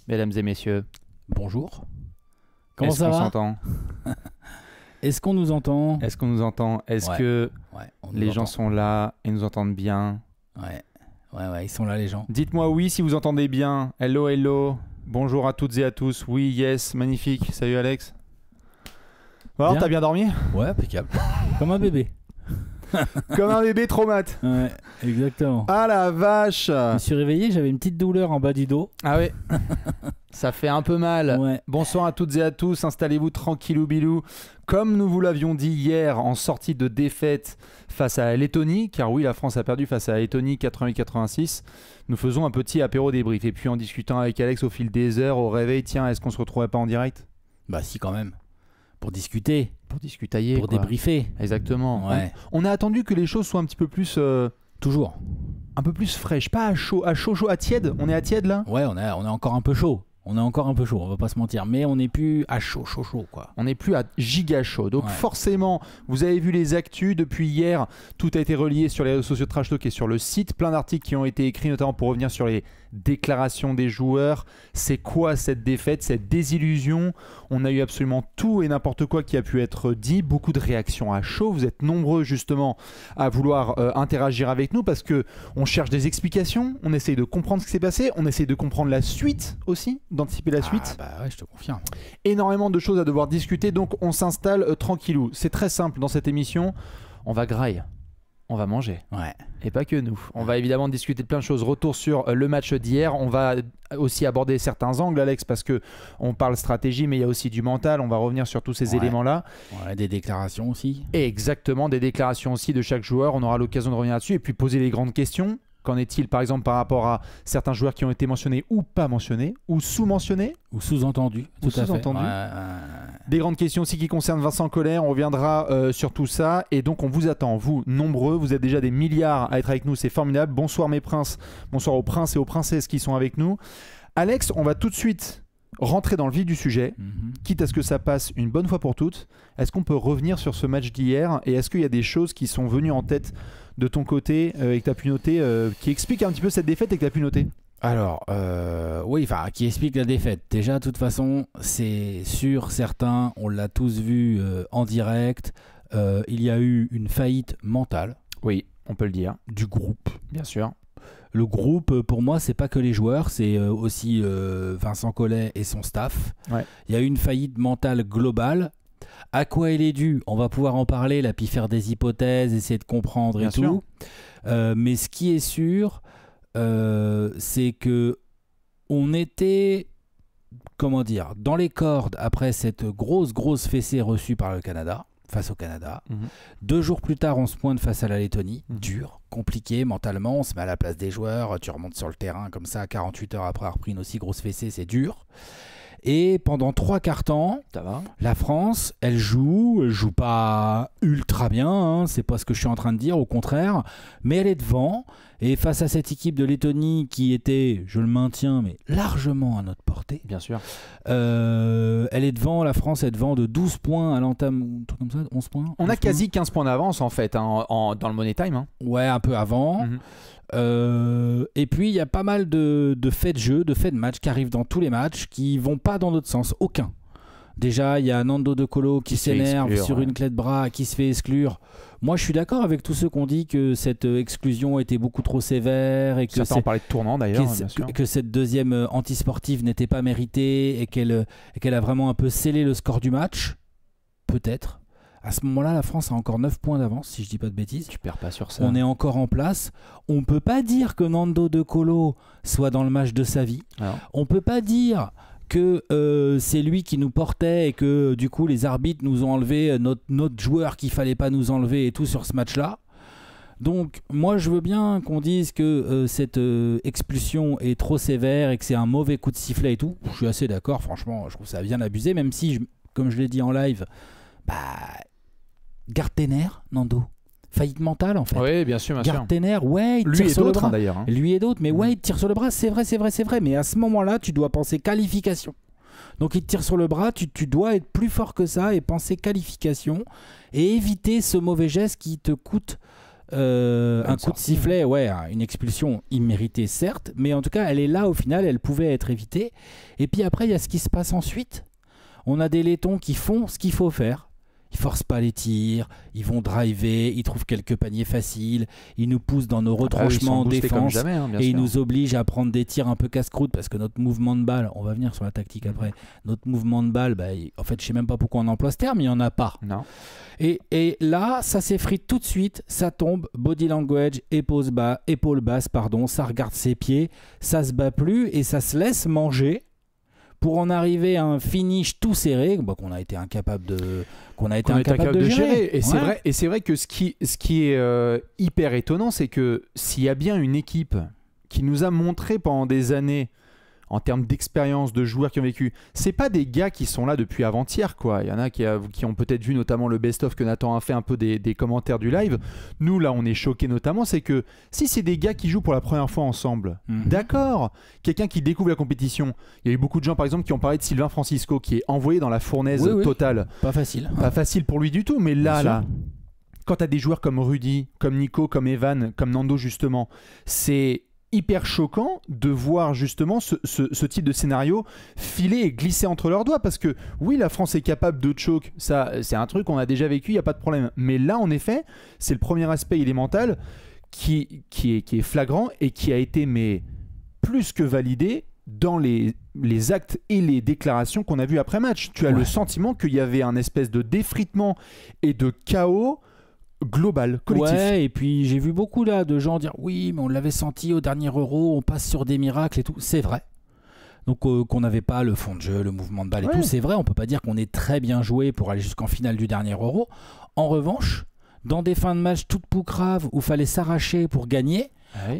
Mesdames et messieurs, Bonjour. Comment est-ce ça qu'on va? s'entend? Est-ce qu'on nous entend? Est-ce qu'on nous entend? Est-ce Ouais. que Ouais, on nous les gens entend. sont là et nous entendent bien? Ouais, ils sont là les gens. Dites-moi oui si vous entendez bien. Hello, hello. Bonjour à toutes et à tous. Oui, yes, magnifique. Salut Alex. Bon, alors, Bien. t'as bien dormi? Ouais, impeccable. Comme un bébé. Comme un bébé traumate. Ouais, exactement. Ah la vache! Je me suis réveillé, j'avais une petite douleur en bas du dos. Ah oui. Ça fait un peu mal. Ouais. Bonsoir à toutes et à tous, installez-vous tranquillou bilou. Comme nous vous l'avions dit hier en sortie de défaite face à la Lettonie, car oui la France a perdu face à la Lettonie 88-86, nous faisons un petit apéro débrief. Et puis en discutant avec Alex au fil des heures, au réveil, tiens, est-ce qu'on se retrouverait pas en direct? Bah si quand même. Pour discuter, Pour discutailler, pour quoi. débriefer. Exactement. Ouais. On a attendu que les choses soient un petit peu plus... Toujours. un peu plus fraîches, pas à chaud, à tiède. On est à tiède là? Ouais, on est encore un peu chaud. On va pas se mentir. Mais on n'est plus à chaud, quoi. On n'est plus à giga chaud. Donc Ouais. forcément, vous avez vu les actus depuis hier. Tout a été relié sur les réseaux sociaux de Trash Talk et sur le site. Plein d'articles qui ont été écrits notamment pour revenir sur les déclarations des joueurs. C'est quoi cette défaite, cette désillusion? On a eu absolument tout et n'importe quoi qui a pu être dit. Beaucoup de réactions à chaud. Vous êtes nombreux justement à vouloir interagir avec nous parce que on cherche des explications. On essaye de comprendre ce qui s'est passé. On essaye de comprendre la suite aussi, d'anticiper la suite. Ah bah ouais, je te confirme. Énormément de choses à devoir discuter, donc on s'installe tranquillou. C'est très simple dans cette émission, on va grailler, on va manger, Ouais. et pas que nous. On va évidemment discuter de plein de choses. Retour sur le match d'hier, on va aussi aborder certains angles, Alex, parce que on parle stratégie, mais il y a aussi du mental, on va revenir sur tous ces Ouais. éléments-là. Ouais, des déclarations aussi. Et exactement, des déclarations aussi de chaque joueur, on aura l'occasion de revenir là-dessus, et puis poser les grandes questions. Qu'en est-il par exemple par rapport à certains joueurs qui ont été mentionnés ou pas mentionnés, ou sous-mentionnés? Ou sous-entendu. Ou Tout à fait. sous-entendu. Ouais. Des grandes questions aussi qui concernent Vincent Collet, on reviendra sur tout ça et donc on vous attend, vous nombreux, vous êtes déjà des milliards à être avec nous, c'est formidable. Bonsoir mes princes, bonsoir aux princes et aux princesses qui sont avec nous. Alex, on va tout de suite rentrer dans le vif du sujet, Mhm. quitte à ce que ça passe une bonne fois pour toutes. Est-ce qu'on peut revenir sur ce match d'hier et est-ce qu'il y a des choses qui sont venues en tête de ton côté et que tu as pu noter, qui expliquent un petit peu cette défaite et que tu as pu noter? Alors, oui, enfin, qui explique la défaite. Déjà, de toute façon, c'est sûr, certains, on l'a tous vu en direct, il y a eu une faillite mentale Oui, on peut le dire, du groupe. bien sûr. Le groupe, pour moi, c'est pas que les joueurs, c'est aussi Vincent Collet et son staff. Ouais. Il y a eu une faillite mentale globale. À quoi elle est due? On va pouvoir en parler, là, puis faire des hypothèses, essayer de comprendre Bien et sûr. tout. Mais ce qui est sûr, c'est que on était, comment dire, dans les cordes après cette grosse fessée reçue par le Canada, face au Canada. 2 jours plus tard, on se pointe face à la Lettonie. Mhm. Dur, compliqué mentalement, on se met à la place des joueurs, tu remontes sur le terrain comme ça, 48 heures après avoir pris une aussi grosse fessée, c'est dur. Et pendant 3 quarts temps, Ça va? la France, elle joue pas ultra bien, hein, c'est pas ce que je suis en train de dire, au contraire, mais elle est devant, et face à cette équipe de Lettonie qui était, je le maintiens, mais largement à notre portée, Bien sûr. elle est devant, la France est devant de 12 points à l'entame, ou un truc comme ça, 11 points On 12 a quasi 15 points d'avance en fait hein, dans le Money Time. Hein. Ouais, un peu avant. Mhm. Et puis il y a pas mal de faits de jeu, de faits de match qui arrivent dans tous les matchs qui vont pas dans notre sens, aucun. Déjà, il y a Nando De Colo qui se fait s'énerve exclure, sur ouais. une clé de bras, qui se fait exclure. Moi, je suis d'accord avec tous ceux qui ont dit que cette exclusion était beaucoup trop sévère et que, Certains ont parlé de tournant d'ailleurs, bien sûr. que cette deuxième antisportive n'était pas méritée et qu'elle a vraiment un peu scellé le score du match. Peut-être. À ce moment-là, la France a encore 9 points d'avance, si je dis pas de bêtises. Tu perds pas sur ça. On est encore en place. On peut pas dire que Nando De Colo soit dans le match de sa vie. Alors, On peut pas dire que c'est lui qui nous portait et que du coup les arbitres nous ont enlevé notre joueur qu'il fallait pas nous enlever et tout sur ce match-là. Donc moi je veux bien qu'on dise que cette expulsion est trop sévère et que c'est un mauvais coup de sifflet et tout. Je suis assez d'accord, franchement, je trouve ça bien abusé, même si, comme je l'ai dit en live, garde tes nerfs, Nando. Faillite mentale en fait. oui, bien sûr, bien sûr. Garde tes nerfs, ouais, il Lui tire et sur le d'autres bras. hein, d'ailleurs. Hein. Lui et d'autres, mais ouais, il te tire sur le bras, c'est vrai. Mais à ce moment-là, tu dois penser qualification. Donc il te tire sur le bras, tu dois être plus fort que ça et penser qualification et éviter ce mauvais geste qui te coûte un coup de sifflet, ouais, une expulsion imméritée certes, mais en tout cas elle est là au final, elle pouvait être évitée. Et puis après il y a ce qui se passe ensuite. On a des laitons qui font ce qu'il faut faire. Ils forcent pas les tirs, ils vont driver, ils trouvent quelques paniers faciles, ils nous poussent dans nos retranchements en défense jamais, hein, et ils nous obligent à prendre des tirs un peu casse-croûte parce que notre mouvement de balle, on va venir sur la tactique après, notre mouvement de balle, en fait je sais même pas pourquoi on emploie ce terme, il n'y en a pas. Non. Et là, ça s'effrite tout de suite, ça tombe, body language, épaule basse, ça regarde ses pieds, ça se bat plus et ça se laisse manger. Pour en arriver à un finish tout serré, qu'on a été incapable de gérer. Et c'est vrai que ce qui est hyper étonnant, c'est que s'il y a bien une équipe qui nous a montré pendant des années, en termes d'expérience, de joueurs qui ont vécu, c'est pas des gars qui sont là depuis avant-hier, quoi. Il y en a qui ont peut-être vu notamment le best-of que Nathan a fait un peu des commentaires du live. Nous, là, on est choqués notamment, c'est que si c'est des gars qui jouent pour la première fois ensemble, d'accord, quelqu'un qui découvre la compétition, il y a eu beaucoup de gens, par exemple, qui ont parlé de Sylvain Francisco, qui est envoyé dans la fournaise totale. Pas facile. Pas facile pour lui du tout, mais là, quand tu as des joueurs comme Rudy, comme Nico, comme Evan, comme Nando, justement, c'est hyper choquant de voir justement ce type de scénario filer et glisser entre leurs doigts, parce que oui, la France est capable de choke, ça c'est un truc qu'on a déjà vécu, il n'y a pas de problème, mais là en effet c'est le premier aspect élémental qui est flagrant et qui a été plus que validé dans les actes et les déclarations qu'on a vues après match. Tu as le sentiment qu'il y avait un espèce de défritement et de chaos global, collectif. Ouais, et puis j'ai vu beaucoup là de gens dire oui, mais on l'avait senti au dernier Euro, on passe sur des miracles et tout. C'est vrai. Donc qu'on n'avait pas le fond de jeu, le mouvement de balle et tout, c'est vrai. On peut pas dire qu'on est très bien joué pour aller jusqu'en finale du dernier Euro. En revanche, dans des fins de match toutes poucraves où fallait s'arracher pour gagner,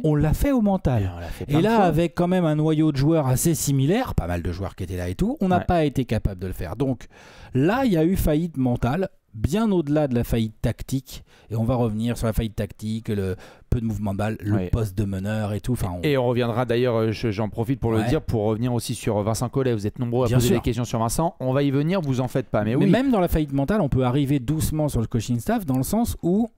on l'a fait au mental. Et là, avec quand même un noyau de joueurs assez similaire, pas mal de joueurs qui étaient là et tout, on n'a pas été capable de le faire. Donc là, il y a eu faillite mentale, bien au-delà de la faillite tactique, et on va revenir sur la faillite tactique, le peu de mouvement de balle, le poste de meneur et tout. Et on reviendra d'ailleurs, j'en profite pour le dire, pour revenir aussi sur Vincent Collet. Vous êtes nombreux à poser des questions sur Vincent, on va y venir, vous en faites pas. Mais même dans la faillite mentale, on peut arriver doucement sur le coaching staff, dans le sens où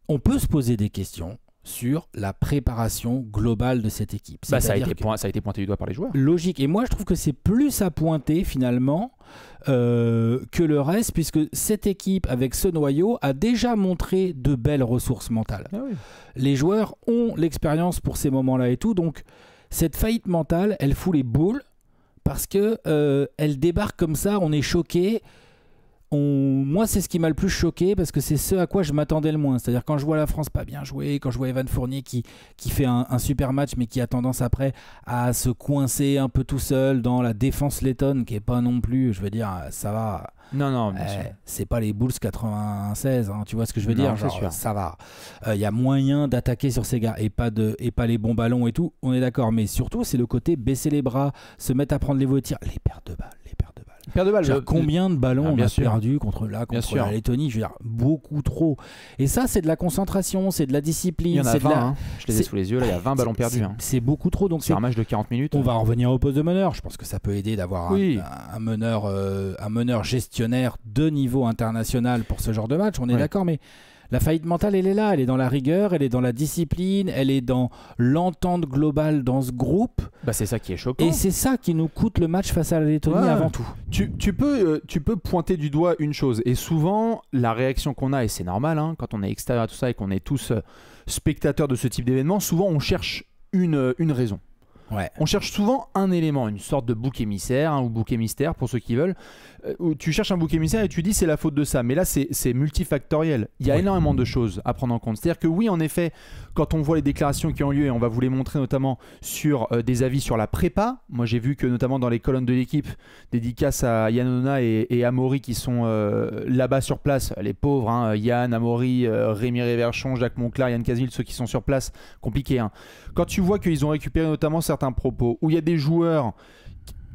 on peut se poser des questions sur la préparation globale de cette équipe. Ça a été pointé du doigt par les joueurs. Logique. Et moi, je trouve que c'est plus à pointer finalement que le reste, puisque cette équipe, avec ce noyau, a déjà montré de belles ressources mentales. Les joueurs ont l'expérience pour ces moments-là et tout. Donc, cette faillite mentale, elle fout les boules parce que elle débarque comme ça, on est choqué. Moi, c'est ce qui m'a le plus choqué parce que c'est ce à quoi je m'attendais le moins. C'est-à-dire quand je vois la France pas bien jouer, quand je vois Evan Fournier qui fait un super match mais qui a tendance après à se coincer un peu tout seul dans la défense lettonne qui est pas non plus, je veux dire, ça va. Non, bien sûr. C'est pas les Bulls 96, hein, tu vois ce que je veux dire, genre, sûr. Ça va. Il y a moyen d'attaquer sur ces gars et pas les bons ballons et tout, on est d'accord. Mais surtout, c'est le côté baisser les bras, se mettre à prendre les vols de tir, les pertes de balles. Combien de ballons on a perdu contre la Lettonie, je veux dire, beaucoup trop. Et ça, c'est de la concentration, c'est de la discipline. Il y en a 20, je les ai sous les yeux, là, il y a 20 ballons perdus. C'est beaucoup trop. Donc c'est un match de 40 minutes. On va en revenir au poste de meneur. Je pense que ça peut aider d'avoir un meneur gestionnaire de niveau international pour ce genre de match, on est d'accord, mais la faillite mentale, elle est là, elle est dans la rigueur, elle est dans la discipline, elle est dans l'entente globale dans ce groupe. C'est ça qui est choquant. Et c'est ça qui nous coûte le match face à la Lettonie avant tout. Tu peux pointer du doigt une chose, et souvent la réaction qu'on a, et c'est normal, quand on est extérieur à tout ça et qu'on est tous spectateurs de ce type d'événement, souvent on cherche une raison. On cherche souvent un élément, une sorte de bouc émissaire ou bouc mystère pour ceux qui veulent. Où tu cherches un bouc émissaire et tu dis c'est la faute de ça. Mais là, c'est multifactoriel. Il y a énormément de choses à prendre en compte. C'est-à-dire que oui, en effet, quand on voit les déclarations qui ont lieu, et on va vous les montrer notamment sur des avis sur la prépa. Moi, j'ai vu que notamment dans les colonnes de l'équipe, dédicace à Yann Onona et Amaury qui sont là-bas sur place. Les pauvres, Yann, Amaury, Rémi Réverchon, Jacques Monclar, Yann Casil, ceux qui sont sur place, compliqué. Quand tu vois qu'ils ont récupéré notamment certains propos, où il y a des joueurs,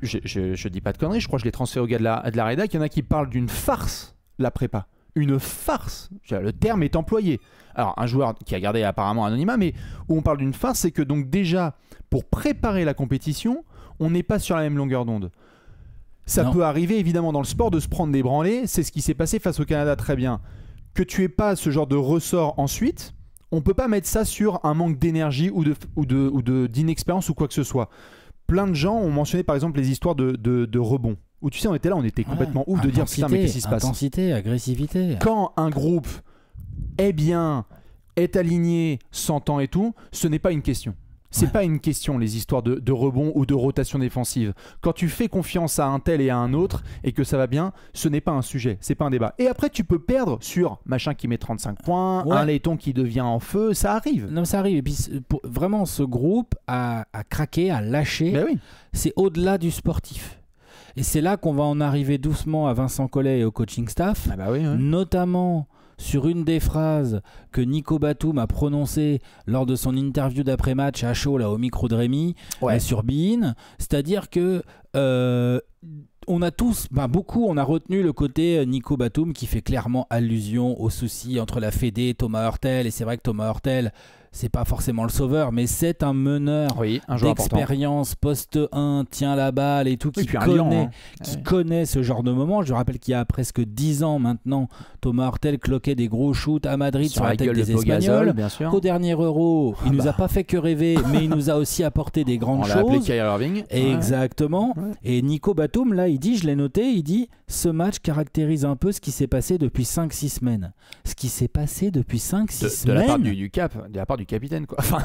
je dis pas de conneries, je crois que je les transfère au gars de la rédac, il y en a qui parlent d'une farce, la prépa. Une farce, le terme est employé. Alors un joueur qui a gardé apparemment anonymat, mais où on parle d'une farce, c'est que donc déjà, pour préparer la compétition, on n'est pas sur la même longueur d'onde. Ça peut arriver évidemment dans le sport de se prendre des branlées, c'est ce qui s'est passé face au Canada, très bien. que tu aies pas ce genre de ressort ensuite, on peut pas mettre ça sur un manque d'énergie ou d'inexpérience ou quoi que ce soit. Plein de gens ont mentionné par exemple les histoires de rebond. Où tu sais, on était là, on était complètement ouf de dire putain, mais qu'est-ce qui se passe ? Intensité, agressivité. Quand un groupe est bien, est aligné, s'entend et tout, ce n'est pas une question. C'est pas une question, les histoires de rebond ou de rotation défensive. Quand tu fais confiance à un tel et à un autre et que ça va bien, ce n'est pas un sujet, c'est pas un débat. Et après, tu peux perdre sur machin qui met 35 points, un laiton qui devient en feu, ça arrive. Non, ça arrive. Et puis, vraiment, ce groupe a craqué, a lâché. Ben oui. C'est au-delà du sportif. Et c'est là qu'on va en arriver doucement à Vincent Collet et au coaching staff, notamment sur une des phrases que Nico Batum a prononcées lors de son interview d'après-match à chaud là, au micro de Rémi sur Bein. C'est-à-dire que on a tous, beaucoup, on a retenu le côté Nico Batum qui fait clairement allusion aux soucis entre la Fédé et Thomas Hurtel. Et c'est vrai que Thomas Hurtel, c'est pas forcément le sauveur, mais c'est un meneur d'expérience, poste 1, tient la balle et tout, qui connaît ce genre de moment. Je rappelle qu'il y a presque 10 ans maintenant, Thomas Hurtel cloquait des gros shoots à Madrid sur la tête des Espagnols. Au dernier Euro, il nous a pas fait que rêver, mais il nous a aussi apporté des grandes choses. On l'a appelé Kyrie Irving. Exactement. Et Nico Batum, là, il dit, je l'ai noté, il dit « Ce match caractérise un peu ce qui s'est passé depuis 5-6 semaines. » Ce qui s'est passé depuis 5-6 semaines. De la part de la part du capitaine, quoi. Enfin,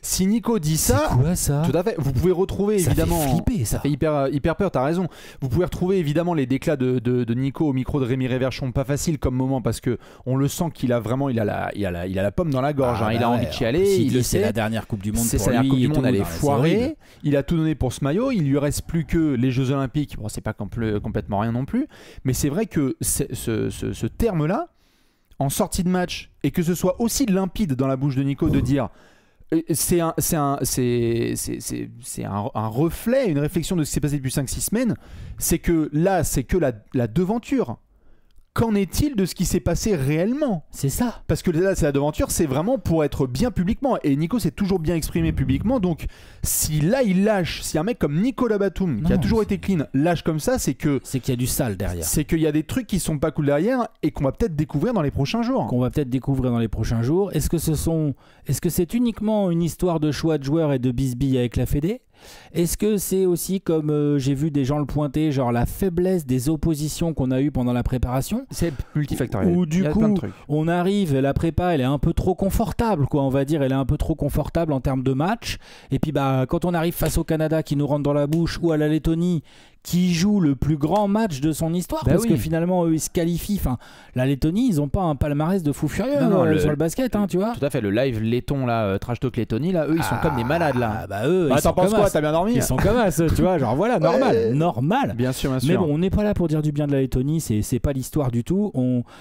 si Nico dit ça, c'est quoi ça ? Tout à fait. Vous pouvez retrouver évidemment. Ça fait flipper, ça. Ça fait hyper peur. T'as raison. Vous pouvez retrouver évidemment les déclats de Nico au micro de Rémi Réverchon. Pas facile comme moment parce que on le sent qu'il a vraiment, il a la pomme dans la gorge. Il a envie de chialer. Il le sait. C'est la dernière Coupe du Monde pour lui. C'est la Coupe du Monde. Elle est foirée. Il a tout donné pour ce maillot. Il lui reste plus que les Jeux Olympiques. Bon, c'est pas complètement rien non plus. Mais c'est vrai que ce terme-là, en sortie de match, et que ce soit aussi limpide dans la bouche de Nico de dire c'est un reflet, une réflexion de ce qui s'est passé depuis 5-6 semaines, c'est que là, c'est que la devanture. Qu'en est-il de ce qui s'est passé réellement ? C'est ça. Parce que là, c'est la devanture, c'est vraiment pour être bien publiquement. Et Nico s'est toujours bien exprimé publiquement. Donc, si là, il lâche, si un mec comme Nicolas Batum, qui a toujours été clean, lâche comme ça, c'est qu'il y a du sale derrière. C'est qu'il y a des trucs qui sont pas cool derrière et qu'on va peut-être découvrir dans les prochains jours. Est-ce que c'est uniquement une histoire de choix de joueurs et de bisbilles avec la Fédé ? Est-ce que c'est aussi, comme j'ai vu des gens le pointer, genre la faiblesse des oppositions qu'on a eues pendant la préparation ? C'est multifactoriel. Ou du coup, on arrive, la prépa, elle est un peu trop confortable, quoi, on va dire, elle est un peu trop confortable en termes de match. Et puis, quand on arrive face au Canada qui nous rentre dans la bouche, ou à la Lettonie qui joue le plus grand match de son histoire, parce que finalement, eux, ils se qualifient. Enfin, la Lettonie, ils n'ont pas un palmarès de fou furieux sur le basket, tu vois. Tout à fait, le live letton, là, Trash Talk Lettonie, là, eux, ils sont comme des malades, là. Eux, t'en penses quoi ? T'as bien dormi ? Ils sont comme ça, tu vois, genre voilà, normal. Bien sûr. Mais bon, on n'est pas là pour dire du bien de la Lettonie, c'est pas l'histoire du tout.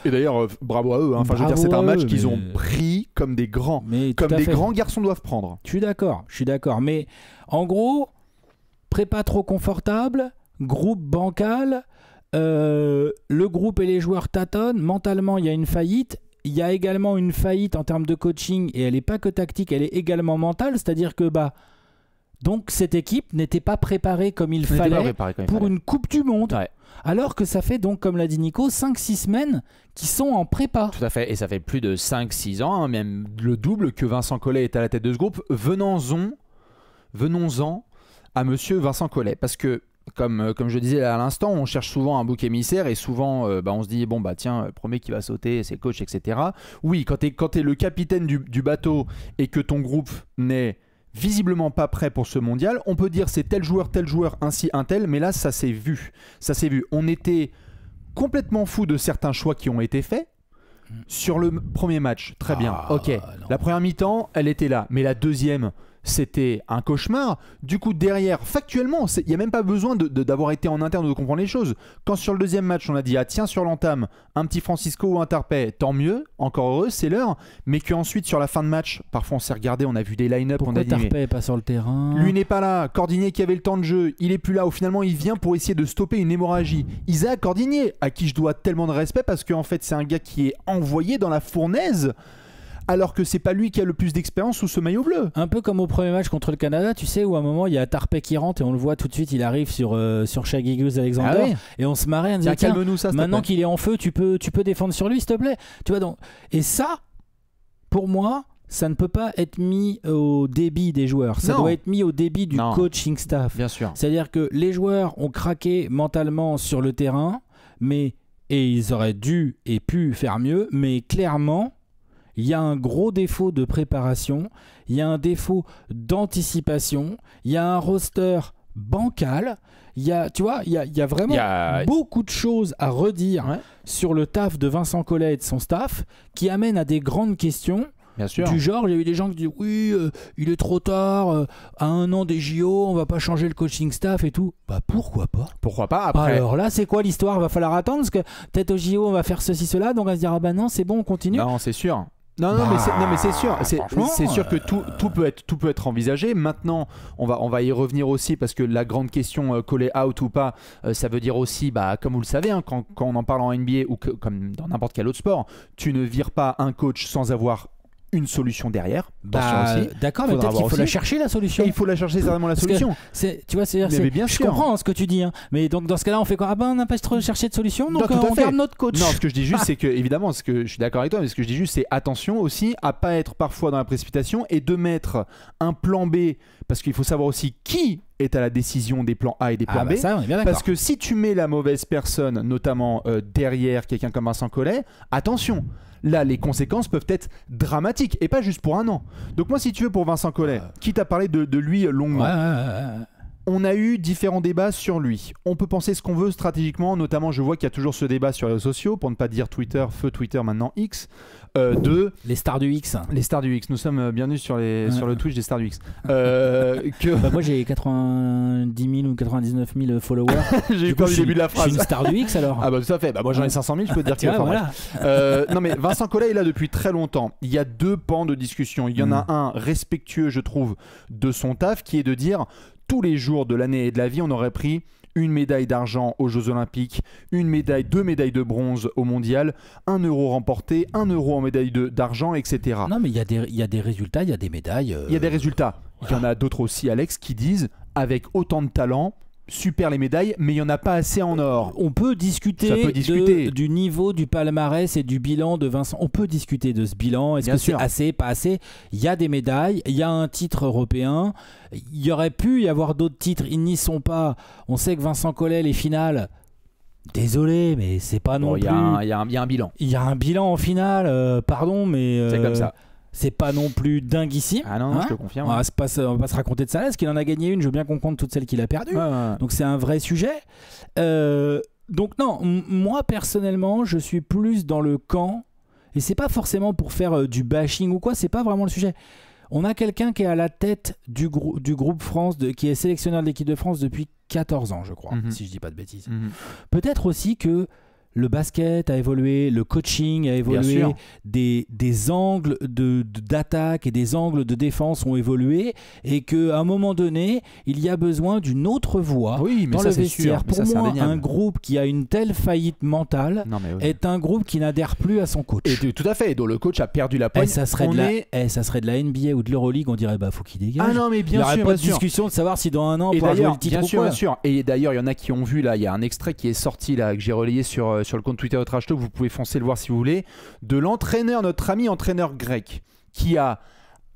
Et d'ailleurs, bravo à eux. Enfin, je veux dire, c'est un match qu'ils ont pris comme des grands, grands garçons doivent prendre. Je suis d'accord. Mais en gros, prépa trop confortable. Groupe bancal, le groupe et les joueurs tâtonnent, mentalement il y a une faillite, il y a également une faillite en termes de coaching et elle n'est pas que tactique, elle est également mentale, c'est-à-dire que donc cette équipe n'était pas préparée comme il fallait pour une Coupe du Monde, alors que ça fait donc, comme l'a dit Nico, 5-6 semaines qui sont en prépa. Tout à fait, et ça fait plus de 5-6 ans, même le double que Vincent Collet est à la tête de ce groupe. Venons-en à monsieur Vincent Collet, parce que comme je disais à l'instant, on cherche souvent un bouc émissaire et souvent on se dit tiens, premier qui va sauter, c'est le coach, etc. Oui, quand t'es le capitaine du bateau et que ton groupe n'est visiblement pas prêt pour ce mondial, on peut dire c'est tel joueur, ainsi un tel, mais là ça s'est vu. On était complètement fou de certains choix qui ont été faits. Sur le premier match, très bien, ok. La première mi-temps, elle était là, mais la deuxième, c'était un cauchemar. Du coup, derrière, factuellement, il n'y a même pas besoin d'avoir été en interne ou de comprendre les choses. Quand sur le deuxième match, on a dit tiens, sur l'entame, un petit Francisco ou un Tarpey, tant mieux, encore heureux, c'est l'heure. Mais qu'ensuite, sur la fin de match, parfois on s'est regardé, on a vu des line-up, on a dit Tarpey n'est pas sur le terrain. Lui n'est pas là. Cordinier qui avait le temps de jeu, il est plus là. Ou finalement, il vient pour essayer de stopper une hémorragie. Isaac Cordinier, à qui je dois tellement de respect parce qu'en fait, c'est un gars qui est envoyé dans la fournaise alors que c'est pas lui qui a le plus d'expérience sous ce maillot bleu. Un peu comme au premier match contre le Canada, tu sais, où à un moment il y a Tarpey qui rentre et on le voit tout de suite, il arrive sur Shai Gilgeous-Alexander, Ah oui. et on se marrait en disant Tiens, tiens, calme-nous ça, s'il te maintenant plaît. qu'il est en feu, tu peux défendre sur lui, s'il te plaît. Tu vois donc, et ça, pour moi, ça ne peut pas être mis au débit des joueurs. Ça Non. doit être mis au débit du Non. coaching staff. Bien sûr. C'est-à-dire que les joueurs ont craqué mentalement sur le terrain, et ils auraient dû et pu faire mieux, mais clairement, il y a un gros défaut de préparation, il y a un défaut d'anticipation, il y a un roster bancal, il y a vraiment Il y a- beaucoup de choses à redire Ouais. sur le taf de Vincent Collet et de son staff qui amènent à des grandes questions. Bien sûr. Du genre, il y a eu des gens qui disent oui, il est trop tard, à 1 an des JO, on va pas changer le coaching staff et tout. Bah pourquoi pas? Pourquoi pas après. Alors là, c'est quoi l'histoire? Va falloir attendre parce que peut-être au JO on va faire ceci, cela, donc on va se dire ah bah non, c'est bon, on continue. Non, c'est sûr. Non, Bah, mais c'est sûr. franchement, C'est sûr que tout peut être envisagé. Maintenant, on va y revenir aussi parce que la grande question Collet out ou pas, ça veut dire aussi, bah, comme vous le savez, hein, quand on en parle en NBA ou comme dans n'importe quel autre sport, tu ne vires pas un coach sans avoir une solution derrière. Attention aussi. D'accord, mais Faudra peut-être qu'il avoir faut la aussi. chercher la solution. Et il faut la chercher certainement la Parce que solution. Tu vois, c'est-à-dire, Mais bien je sûr. comprends ce que tu dis, hein, mais donc dans ce cas-là, on fait quoi? Ah ben on n'a pas trop cherché de solution, donc Non, tout à on fait. garde notre coach. Non, ce que je dis juste, c'est que, évidemment, je suis d'accord avec toi, mais ce que je dis juste, c'est attention aussi à pas être parfois dans la précipitation et de mettre un plan B, parce qu'il faut savoir aussi qui est à la décision des plans A et des plans Ah bah B. ça, on est bien d'accord. Parce que si tu mets la mauvaise personne, notamment derrière quelqu'un comme Vincent Collet, attention, là les conséquences peuvent être dramatiques et pas juste pour 1 an. Donc moi, si tu veux, pour Vincent Collet, quitte à parler de lui longuement, Ouais. on a eu différents débats sur lui. On peut penser ce qu'on veut stratégiquement, notamment je vois qu'il y a toujours ce débat sur les réseaux sociaux, pour ne pas dire Twitter, feu Twitter maintenant X, de Les stars du X. les stars du X. Nous sommes bienvenus sur le Twitch des stars du X. Bah, moi j'ai 90 000 ou 99 000 followers. J'ai eu Du coup, peur je du début de la Je suis phrase. une star du X alors. Ah bah tout à fait, bah moi j'en ai 500 000, je peux te dire Tu qu'il vois, va falloir. voilà. Non mais Vincent Collet est là depuis très longtemps. Il y a 2 pans de discussion. Il y en a un respectueux, je trouve, de son taf, qui est de dire tous les jours de l'année et de la vie, on aurait pris une médaille d'argent aux Jeux Olympiques, 2 médailles de bronze au Mondial, 1 euro remporté, 1 euro en médaille d'argent, etc. Non mais il y a des résultats, il y a des médailles. Il y a des résultats. Il y en a d'autres aussi, Alex, qui disent avec autant de talent, super les médailles, mais il n'y en a pas assez en or. On peut discuter, Ça peut discuter. du niveau du palmarès et du bilan de Vincent. On peut discuter de ce bilan. Est-ce Bien que c'est sûr. assez, pas assez? Il y a des médailles, il y a un titre européen. Il y aurait pu y avoir d'autres titres, ils n'y sont pas. On sait que Vincent Collet, les finales, désolé, mais c'est pas non Bon, il plus. y a un bilan. Il y a un bilan en finale, pardon, mais. C'est comme ça. C'est pas non plus dinguissime. Ah non, hein. je te confirme. On va pas se raconter de ça. Est-ce qu'il en a gagné une? Je veux bien qu'on compte toutes celles qu'il a perdues. Ouais. Donc c'est un vrai sujet. Donc non, moi personnellement, je suis plus dans le camp, et c'est pas forcément pour faire du bashing ou quoi, c'est pas vraiment le sujet. On a quelqu'un qui est à la tête du groupe France, qui est sélectionneur de l'équipe de France depuis 14 ans, je crois, si je dis pas de bêtises. Peut-être aussi que le basket a évolué, le coaching a évolué, sûr. des angles d'attaque et des angles de défense ont évolué, et qu'à un moment donné, il y a besoin d'une autre voie Oui, mais dans ça le c'est vestiaire. sûr. Mais Pour ça, c'est moi, indéniable. un groupe qui a une telle faillite mentale Non, mais oui. est un groupe qui n'adhère plus à son coach. Tout à fait, dont le coach a perdu la poigne. Ça serait de la NBA ou de l'Euroleague, on dirait bah faut qu'il dégage. Ah non, mais il n'y bien aurait sûr, pas bien de sûr. discussion de savoir si dans 1 an on Et pourra jouer d'ailleurs, le titre bien ou sûr, quoi. bien sûr. Et d'ailleurs, il y en a qui ont vu là, il y a un extrait qui est sorti là, que j'ai relayé sur le compte Twitter de Trash Talk, vous pouvez foncer le voir si vous voulez, de l'entraîneur, notre ami entraîneur grec, qui a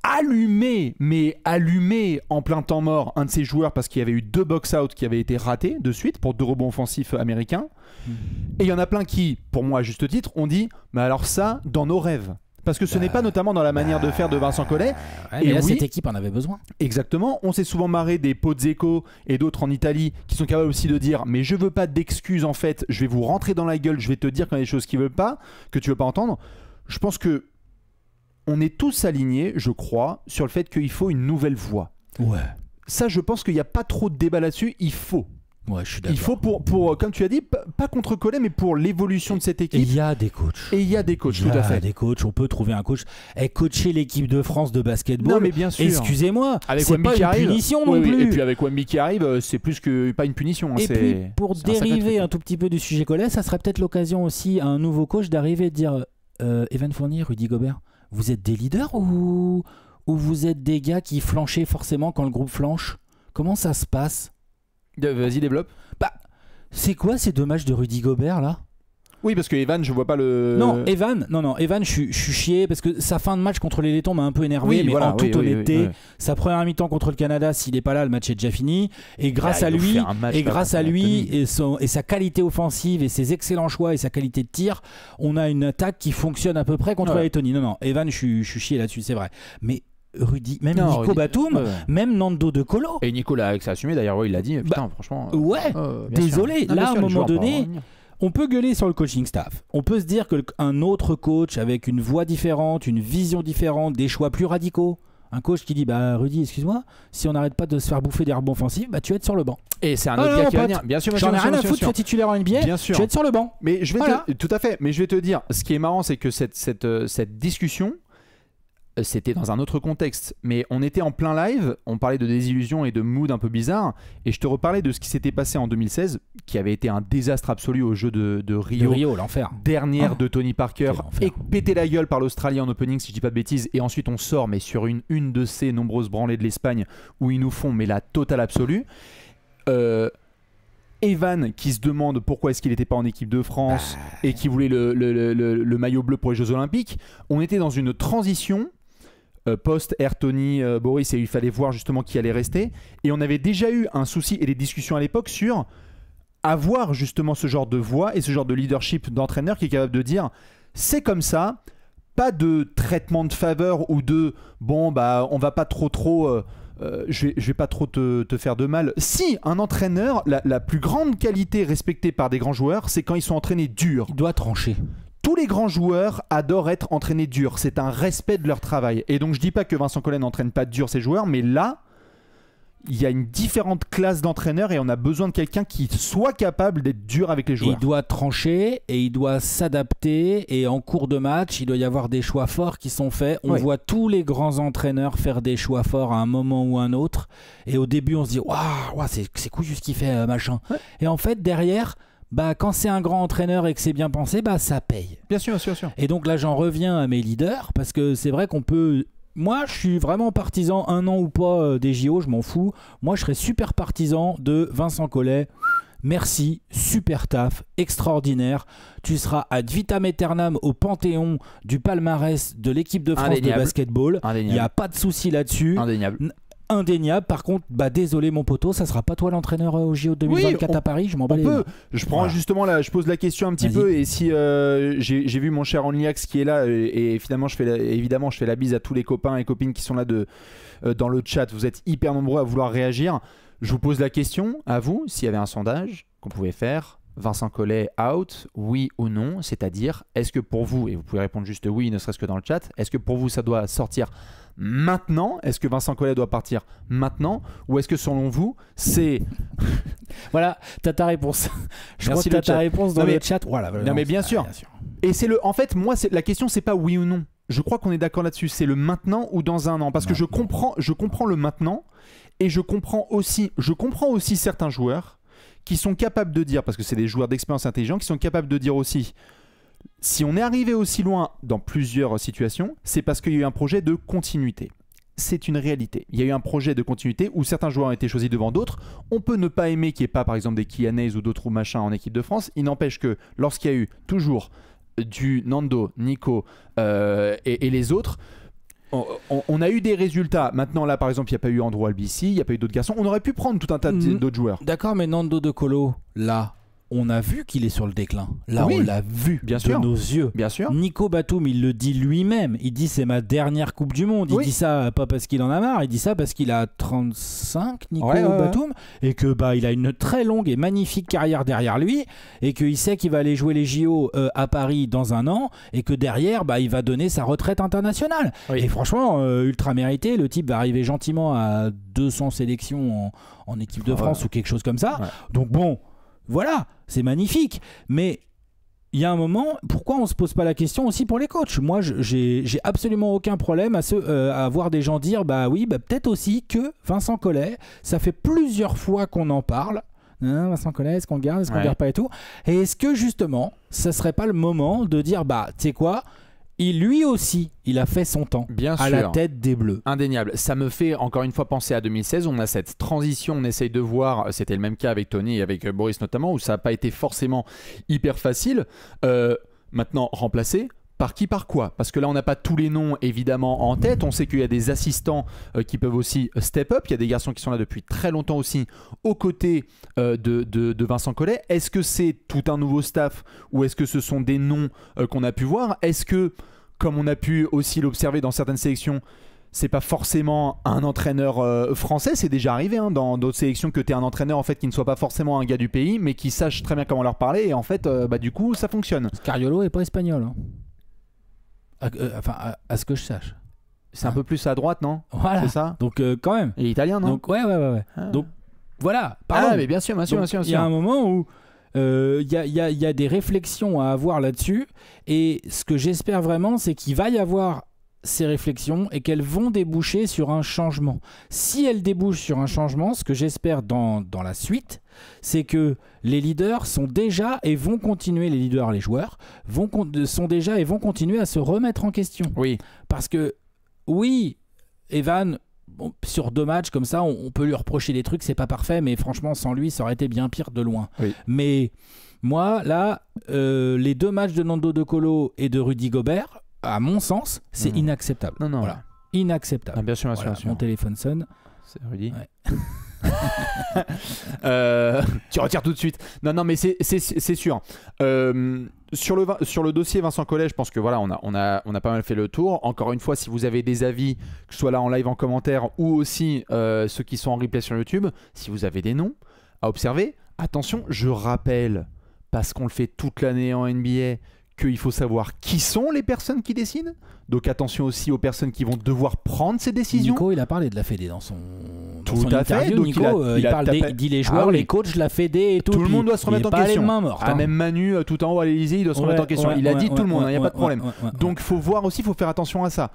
allumé en plein temps mort un de ses joueurs parce qu'il y avait eu 2 box-out qui avaient été ratés de suite pour 2 rebonds offensifs américains. Et il y en a plein qui, pour moi à juste titre, ont dit mais alors ça, dans nos rêves. Parce que ce n'est pas notamment dans la manière de faire de Vincent Collet. Ouais, mais Et là, oui, cette équipe en avait besoin. exactement, on s'est souvent marré des Pozzeco et d'autres en Italie qui sont capables aussi de dire mais je veux pas d'excuses en fait, je vais vous rentrer dans la gueule, je vais te dire quand il y a des choses qu'ils veulent pas, que tu veux pas entendre. Je pense que on est tous alignés, je crois, sur le fait qu'il faut une nouvelle voie. Ouais. Ça, je pense qu'il n'y a pas trop de débat là-dessus, il faut. Ouais, je suis d'accord. Il faut pour comme tu as dit, pas contre Collet, mais pour l'évolution de cette Et équipe. il y a des coachs. Et il y a des coachs, Il y tout à a fait. des coachs, on peut trouver un coach. Et coacher l'équipe de France de basketball, Non, mais bien sûr. excusez-moi, Avec c'est Wemby pas qui une arrive. punition non Oui, oui. plus. Et puis avec Wemby qui arrive, c'est plus que pas une punition. Hein, Et c'est- puis, pour c'est un sacré dériver truc. un tout petit peu du sujet Collet, ça serait peut-être l'occasion aussi à un nouveau coach d'arriver et de dire Evan Fournier, Rudy Gobert, vous êtes des leaders ou vous êtes des gars qui flanchaient forcément quand le groupe flanche? Comment ça se passe? Vas-y, développe. Bah, c'est quoi ces 2 matchs de Rudy Gobert là? Oui, parce que Evan, je vois pas le. Non, Evan, je suis chié parce que sa fin de match contre les Lettons m'a un peu énervé, Oui, mais voilà, en toute honnêteté, oui. sa première mi-temps contre le Canada, s'il n'est pas là, le match est déjà fini. Et grâce Là, à ils ont lui, fait un match, là, et sa qualité offensive et ses excellents choix et sa qualité de tir, on a une attaque qui fonctionne à peu près contre la Lettonie. Non, Evan, je suis chié là-dessus, c'est vrai. Mais Rudy, même Nico Batum, même Nando De Colo. Et Nicolas avec ça assumé d'ailleurs, il l'a dit. Putain, franchement. Ouais, désolé. Là, à un moment donné. On peut gueuler sur le coaching staff. On peut se dire qu'un autre coach avec une voix différente, une vision différente, des choix plus radicaux. Un coach qui dit bah Rudy, excuse-moi, si on n'arrête pas de se faire bouffer des rebonds offensifs, bah tu vas être sur le banc. Et c'est un autre gars qui va venir. Bien sûr, j'en ai rien à foutre de faire titulaire en NBA. Bien sûr. Tu vas être sur le banc. Mais tout à fait. Mais je vais te dire, ce qui est marrant, c'est que cette discussion, c'était dans un autre contexte, mais on était en plein live, on parlait de désillusion et de mood un peu bizarre, et je te reparlais de ce qui s'était passé en 2016, qui avait été un désastre absolu au jeu de Rio. De Rio, l'enfer. Dernière de Tony Parker, et pété la gueule par l'Australie en opening, si je dis pas de bêtises, et ensuite on sort, mais sur une de ces nombreuses branlées de l'Espagne, où ils nous font mais la totale absolue. Evan qui se demande pourquoi est-ce qu'il n'était pas en équipe de France et qui voulait le maillot bleu pour les Jeux Olympiques. On était dans une transition post-Air Tony Boris, et il fallait voir justement qui allait rester. Et on avait déjà eu un souci et des discussions à l'époque sur avoir justement ce genre de voix et ce genre de leadership d'entraîneur qui est capable de dire c'est comme ça, pas de traitement de faveur ou de bon bah on va pas trop je vais pas trop te faire de mal. Si un entraîneur, la plus grande qualité respectée par des grands joueurs, c'est quand ils sont entraînés dur. Il doit trancher. Tous les grands joueurs adorent être entraînés dur. C'est un respect de leur travail. Et donc je dis pas que Vincent Collet n'entraîne pas dur ses joueurs, mais là, il y a une différente classe d'entraîneurs et on a besoin de quelqu'un qui soit capable d'être dur avec les joueurs. Il doit trancher et il doit s'adapter, et en cours de match, il doit y avoir des choix forts qui sont faits. On voit tous les grands entraîneurs faire des choix forts à un moment ou un autre. Et au début, on se dit waouh, c'est cool ce qu'il fait, machin. Ouais. Et en fait, derrière, bah, quand c'est un grand entraîneur et que c'est bien pensé, bah, ça paye. Bien sûr, bien sûr. Et donc là, j'en reviens à mes leaders, parce que c'est vrai qu'on peut... Moi, je suis vraiment partisan, un an ou pas des JO, je m'en fous. Moi, je serais super partisan de Vincent Collet. Merci, super taf, extraordinaire. Tu seras ad vitam aeternam au panthéon du palmarès de l'équipe de France de basketball. Il n'y a pas de souci là-dessus. Indéniable. Par contre, bah désolé mon poteau, ça sera pas toi l'entraîneur au JO 2024 à Paris. Je m'en bats les mains. Je prends justement là, je pose la question un petit peu, et si j'ai vu mon cher Onliax qui est là, et finalement je fais la bise à tous les copains et copines qui sont là dans le chat. Vous êtes hyper nombreux à vouloir réagir. Je vous pose la question à vous, s'il y avait un sondage qu'on pouvait faire. Vincent Collet out, oui ou non? C'est-à-dire, est-ce que pour vous, et vous pouvez répondre juste oui, ne serait-ce que dans le chat, est-ce que pour vous ça doit sortir maintenant? Est-ce que Vincent Collet doit partir maintenant? Ou est-ce que selon vous, c'est... Voilà, t'as ta réponse. Je crois que t'as ta réponse dans le chat. Voilà, non mais bien sûr. Et c'est en fait, moi, la question, c'est pas oui ou non. Je crois qu'on est d'accord là-dessus. C'est le maintenant ou dans un an. Parce que je comprends le maintenant, et je comprends aussi certains joueurs qui sont capables de dire, parce que c'est des joueurs d'expérience intelligents, qui sont capables de dire aussi, si on est arrivé aussi loin dans plusieurs situations, c'est parce qu'il y a eu un projet de continuité. C'est une réalité. Il y a eu un projet de continuité où certains joueurs ont été choisis devant d'autres. On peut ne pas aimer qu'il n'y ait pas, par exemple, des Kianese ou d'autres machins en équipe de France. Il n'empêche que lorsqu'il y a eu toujours du Nando, Nico et les autres, on a eu des résultats. Maintenant, là, par exemple, il n'y a pas eu Andrew Albici, il n'y a pas eu d'autres garçons. On aurait pu prendre tout un tas d'autres joueurs. D'accord, mais Nando De Colo, là, on a vu qu'il est sur le déclin. Là, on l'a vu de nos yeux. Bien sûr. Nico Batum, il le dit lui-même. Il dit c'est ma dernière Coupe du Monde. Il dit ça pas parce qu'il en a marre. Il dit ça parce qu'il a 35, Nico Batum, et que bah il a une très longue et magnifique carrière derrière lui, et qu'il sait qu'il va aller jouer les JO à Paris dans un an, et que derrière bah il va donner sa retraite internationale. Et franchement, ultra mérité. Le type va arriver gentiment à 200 sélections en équipe de France ou quelque chose comme ça. Donc bon. Voilà, c'est magnifique. Mais il y a un moment, pourquoi on ne se pose pas la question aussi pour les coachs? Moi, j'ai absolument aucun problème à voir des gens dire bah oui, bah peut-être aussi que Vincent Collet, ça fait plusieurs fois qu'on en parle. Vincent Collet, est-ce qu'on le garde, est-ce qu'on le garde pas et tout? Et est-ce que justement, ça serait pas le moment de dire bah tu sais quoi, lui aussi, il a fait son temps Bien à sûr. la tête des Bleus. Indéniable. Ça me fait encore une fois penser à 2016. On a cette transition, on essaye de voir. C'était le même cas avec Tony et avec Boris notamment, où ça n'a pas été forcément hyper facile. Maintenant, remplacé. Par qui, par quoi? Parce que là, on n'a pas tous les noms évidemment en tête. On sait qu'il y a des assistants qui peuvent aussi step up. Il y a des garçons qui sont là depuis très longtemps aussi, aux côtés de Vincent Collet. Est-ce que c'est tout un nouveau staff ou est-ce que ce sont des noms qu'on a pu voir? Est-ce que, comme on a pu aussi l'observer dans certaines sélections, c'est pas forcément un entraîneur français? C'est déjà arrivé dans d'autres sélections que tu es un entraîneur en fait qui ne soit pas forcément un gars du pays, mais qui sache très bien comment leur parler. Et en fait, du coup, ça fonctionne. Scariolo est pas espagnol. Hein. À ce que je sache. C'est un peu plus à droite, non? Voilà. C'est ça? Donc quand même. Et italien, non? Donc ouais. Ah. Donc voilà. Pardon. Mais bien sûr. Il y a un moment où il y a des réflexions à avoir là-dessus, et ce que j'espère vraiment, c'est qu'il va y avoir ces réflexions et qu'elles vont déboucher sur un changement. Si elles débouchent sur un changement, ce que j'espère dans la suite, c'est que les leaders sont déjà et vont continuer, les leaders, les joueurs, sont déjà et vont continuer à se remettre en question. Oui. Parce que, oui, Evan, sur 2 matchs comme ça, on peut lui reprocher des trucs, c'est pas parfait, mais franchement, sans lui, ça aurait été bien pire de loin. Oui. Mais moi, là, les 2 matchs de Nando De Colo et de Rudy Gobert, à mon sens, c'est inacceptable. Non. Voilà. Inacceptable. Ah, bien sûr. Mon téléphone sonne. C'est Rudy. Ouais. Tu retires tout de suite. Non, mais c'est sûr. Sur le dossier Vincent Collet, je pense que voilà, on a pas mal fait le tour. Encore une fois, si vous avez des avis, que ce soit là en live en commentaire ou aussi ceux qui sont en replay sur YouTube, si vous avez des noms à observer, attention, je rappelle, parce qu'on le fait toute l'année en NBA, qu'il faut savoir qui sont les personnes qui décident. Donc attention aussi aux personnes qui vont devoir prendre ces décisions. Nico, il a parlé de la Fédé dans son à fait. interview. Donc Nico, il dit les joueurs, les coachs, la Fédé et tout. Tout le monde doit se remettre en question. Les mains mortes, Même Manu, tout en haut à l'Elysée, il doit se remettre en question. Il a dit tout le monde, il n'y a pas de problème. Donc il faut voir aussi, il faut faire attention à ça.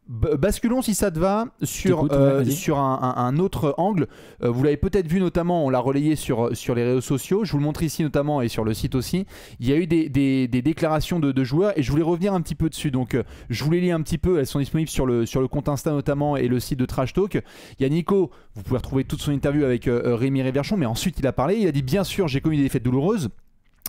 Basculons, si ça te va, sur un autre angle. Vous l'avez peut-être vu, notamment, on l'a relayé sur les réseaux sociaux. Je vous le montre ici notamment et sur le site aussi. Il y a eu des déclarations de joueurs et je voulais revenir un petit peu dessus. Donc je vous les lis un petit peu. Elles sont disponibles sur le compte Insta notamment et le site de Trash Talk. Il y a Nico, vous pouvez retrouver toute son interview avec Rémi Réverchon, mais ensuite il a parlé. Il a dit bien sûr, j'ai commis des défaites douloureuses,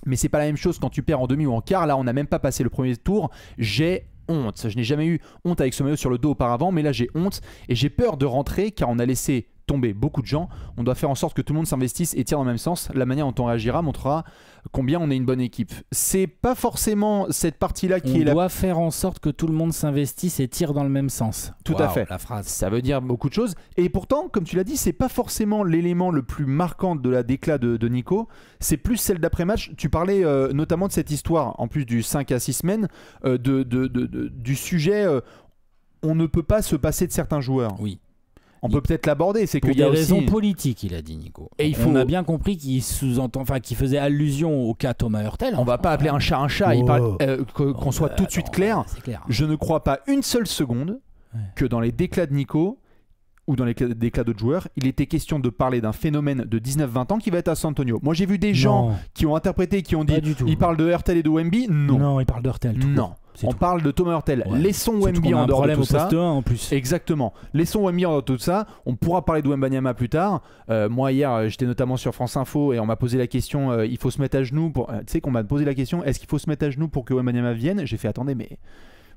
mais c'est pas la même chose quand tu perds en demi ou en quart. Là, on n'a même pas passé le premier tour. J'ai honte. Je n'ai jamais eu honte avec ce maillot sur le dos auparavant, mais là j'ai honte et j'ai peur de rentrer car on a laissé tomber beaucoup de gens. On doit faire en sorte que tout le monde s'investisse et tire dans le même sens. La manière dont on réagira montrera combien on est une bonne équipe. C'est pas forcément cette partie-là qui est on doit faire en sorte que tout le monde s'investisse et tire dans le même sens. Tout à fait. La phrase. Ça veut dire beaucoup de choses. Et pourtant, comme tu l'as dit, c'est pas forcément l'élément le plus marquant de la déclat de Nico. C'est plus celle d'après-match. Tu parlais notamment de cette histoire, en plus du 5 à 6 semaines, du sujet on ne peut pas se passer de certains joueurs. Oui. On peut peut-être l'aborder, c'est pour qu'il y a des raisons aussi politiques, il a dit Nico. Et on a bien compris qu'il qu'il faisait allusion au cas Thomas Hurtel. On va pas appeler un chat un chat. Il parle qu'on soit tout de suite clair. Clair. Je ne crois pas une seule seconde que dans les déclats de Nico ou dans les déclats d'autres joueurs, il était question de parler d'un phénomène de 19-20 ans qui va être à San Antonio. Moi, j'ai vu des gens qui ont interprété, qui ont dit il parle de Hurtel et de Wemby. Non, il parle de Hurtel. Non. On parle de Thomas Hurtel. Ouais. Laissons Wemby en dehors de tout ça. Au poste 1 en plus. Exactement. Laissons Wemby en dehors de tout ça. On pourra parler de Wembanyama plus tard. Moi hier, j'étais notamment sur France Info et on m'a posé la question. Il faut se mettre à genoux pour. Tu sais qu'on m'a posé la question. Est-ce qu'il faut se mettre à genoux pour que Wembanyama vienne? J'ai fait attendez, mais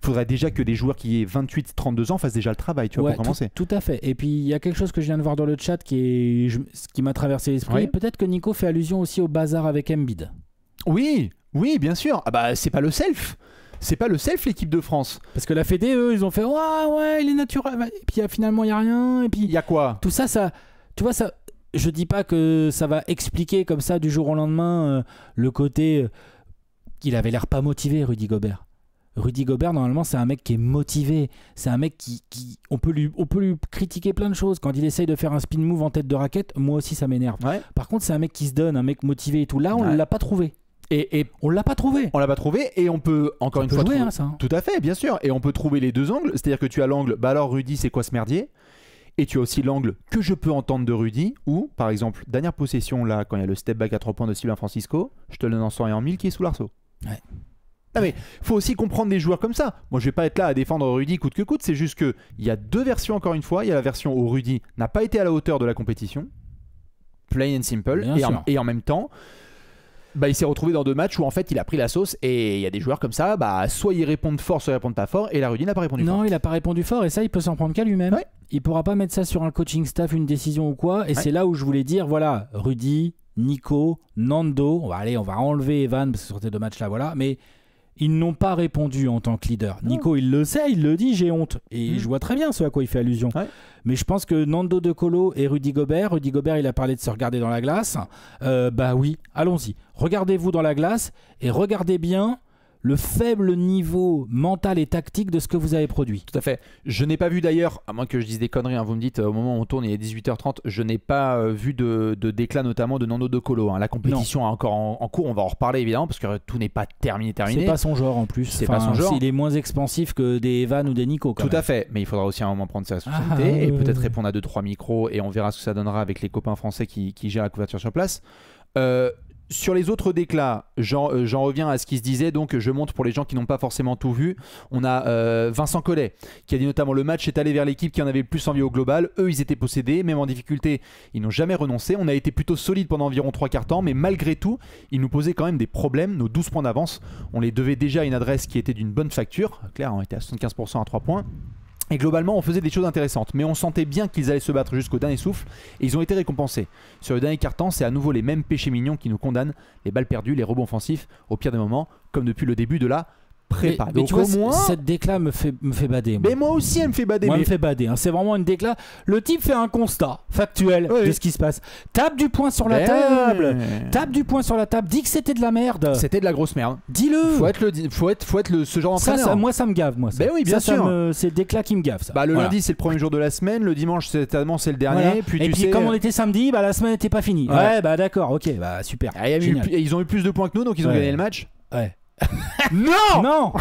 faudrait déjà que des joueurs qui aient 28-32 ans fassent déjà le travail, tu vois, pour commencer. Tout à fait. Et puis il y a quelque chose que je viens de voir dans le chat qui m'a traversé l'esprit. Oui. Peut-être que Nico fait allusion aussi au bazar avec Embiid. Oui, bien sûr. Ah bah c'est pas le self. C'est pas le self l'équipe de France. Parce que la Fédé, eux, ils ont fait ouais, il est naturel. Et puis finalement, il n'y a rien. Et puis il y a quoi? Tout ça, tu vois, ça. Je dis pas que ça va expliquer comme ça du jour au lendemain le côté qu'il avait l'air pas motivé, Rudy Gobert. Rudy Gobert, normalement, c'est un mec qui est motivé. C'est un mec qui on peut lui critiquer plein de choses. Quand il essaye de faire un spin move en tête de raquette, moi aussi, ça m'énerve. Ouais. Par contre, c'est un mec qui se donne, un mec motivé et tout. Là, on l'a pas trouvé. Et on l'a pas trouvé. On l'a pas trouvé et on peut encore une fois jouer, trouver... ça, hein. Tout à fait, bien sûr. Et on peut trouver les deux angles. C'est-à-dire que tu as l'angle, bah alors Rudy, c'est quoi ce merdier? Et tu as aussi l'angle que je peux entendre de Rudy, ou par exemple, dernière possession là, quand il y a le step back à 3 points de Sylvain Francisco, je te le donne en 100 et en 1000 qui est sous l'arceau. Ouais. Non mais faut aussi comprendre des joueurs comme ça. Moi je vais pas être là à défendre Rudy coûte que coûte, c'est juste que il y a deux versions encore une fois. Il y a la version où Rudy n'a pas été à la hauteur de la compétition, plain and simple, et en même temps, bah, il s'est retrouvé dans 2 matchs où en fait il a pris la sauce et il y a des joueurs comme ça, bah, soit ils répondent fort, soit ils répondent pas fort, et la Rudy n'a pas répondu fort. Non, il a pas répondu fort et ça il peut s'en prendre qu'à lui-même. Ouais. Il pourra pas mettre ça sur un coaching staff, une décision ou quoi, et c'est là où je voulais dire, voilà, Rudy, Nico, Nando, on va enlever Evan parce que sur ces 2 matchs là, voilà, mais ils n'ont pas répondu en tant que leader. Non. Nico, il le sait, il le dit, j'ai honte. Et je vois très bien ce à quoi il fait allusion. Ouais. Mais je pense que Nando De Colo et Rudy Gobert, il a parlé de se regarder dans la glace. Bah oui, allons-y. Regardez-vous dans la glace et regardez bien le faible niveau mental et tactique de ce que vous avez produit. Tout à fait. Je n'ai pas vu d'ailleurs, à moins que je dise des conneries, hein, vous me dites au moment où on tourne, il est 18h30, je n'ai pas vu de déclat notamment de Nando De Colo. Hein. La compétition est encore en cours, on va en reparler évidemment, parce que tout n'est pas terminé. C'est pas son genre en plus. C'est pas son genre. Il est moins expansif que des Evan ou des Nico. Tout à fait, mais il faudra aussi à un moment prendre sa responsabilité et peut-être répondre à 2-3 micros et on verra ce que ça donnera avec les copains français qui gèrent la couverture sur place. Sur les autres déclats, j'en reviens à ce qui se disait, donc je montre pour les gens qui n'ont pas forcément tout vu. On a Vincent Collet qui a dit notamment le match est allé vers l'équipe qui en avait le plus envie au global. Eux, ils étaient possédés, même en difficulté, ils n'ont jamais renoncé. On a été plutôt solide pendant environ 3/4 temps, mais malgré tout, ils nous posaient quand même des problèmes. Nos 12 points d'avance, on les devait déjà à une adresse qui était d'une bonne facture. Claire, on était à 75% à 3 points. Et globalement, on faisait des choses intéressantes, mais on sentait bien qu'ils allaient se battre jusqu'au dernier souffle, et ils ont été récompensés. Sur le dernier quart-temps, c'est à nouveau les mêmes péchés mignons qui nous condamnent, les balles perdues, les rebonds offensifs, au pire des moments, comme depuis le début de la prépa. Mais tu vois, cette décla me fait bader. Mais moi aussi, elle me fait bader. Moi, elle me fait bader. Hein. C'est vraiment une décla. Le type fait un constat factuel de ce qui se passe. Tape du poing sur la table. Tape du poing sur la table. Dis que c'était de la merde. C'était de la grosse merde. Dis-le. Faut être ce genre d'entraîneur. Moi, ça me gave. Moi, ça. Ben oui, bien sûr. C'est le déclat qui me gave. Ça. Bah, le lundi, c'est le premier jour de la semaine. Le dimanche, c'est le dernier. Voilà. Puis comme on était samedi, bah, la semaine n'était pas finie. Ouais, bah d'accord. Ok, bah super. Ils ont eu plus de points que nous, donc ils ont gagné le match. Ouais. Non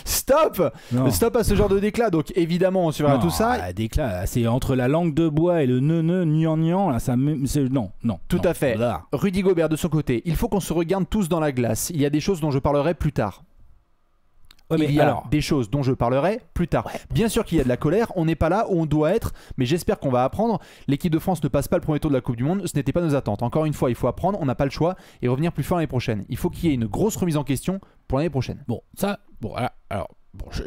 Stop à ce genre de déclat. Donc évidemment on suivra tout ça. Déclat, c'est entre la langue de bois et le nian là, ça non. Tout à fait. Là. Rudy Gobert de son côté, il faut qu'on se regarde tous dans la glace. Il y a des choses dont je parlerai plus tard. Il y a des choses dont je parlerai plus tard. Ouais. Bien sûr qu'il y a de la colère, on n'est pas là où on doit être, mais j'espère qu'on va apprendre. L'équipe de France ne passe pas le premier tour de la Coupe du Monde, ce n'était pas nos attentes. Encore une fois, il faut apprendre, on n'a pas le choix et revenir plus fort l'année prochaine. Il faut qu'il y ait une grosse remise en question pour l'année prochaine.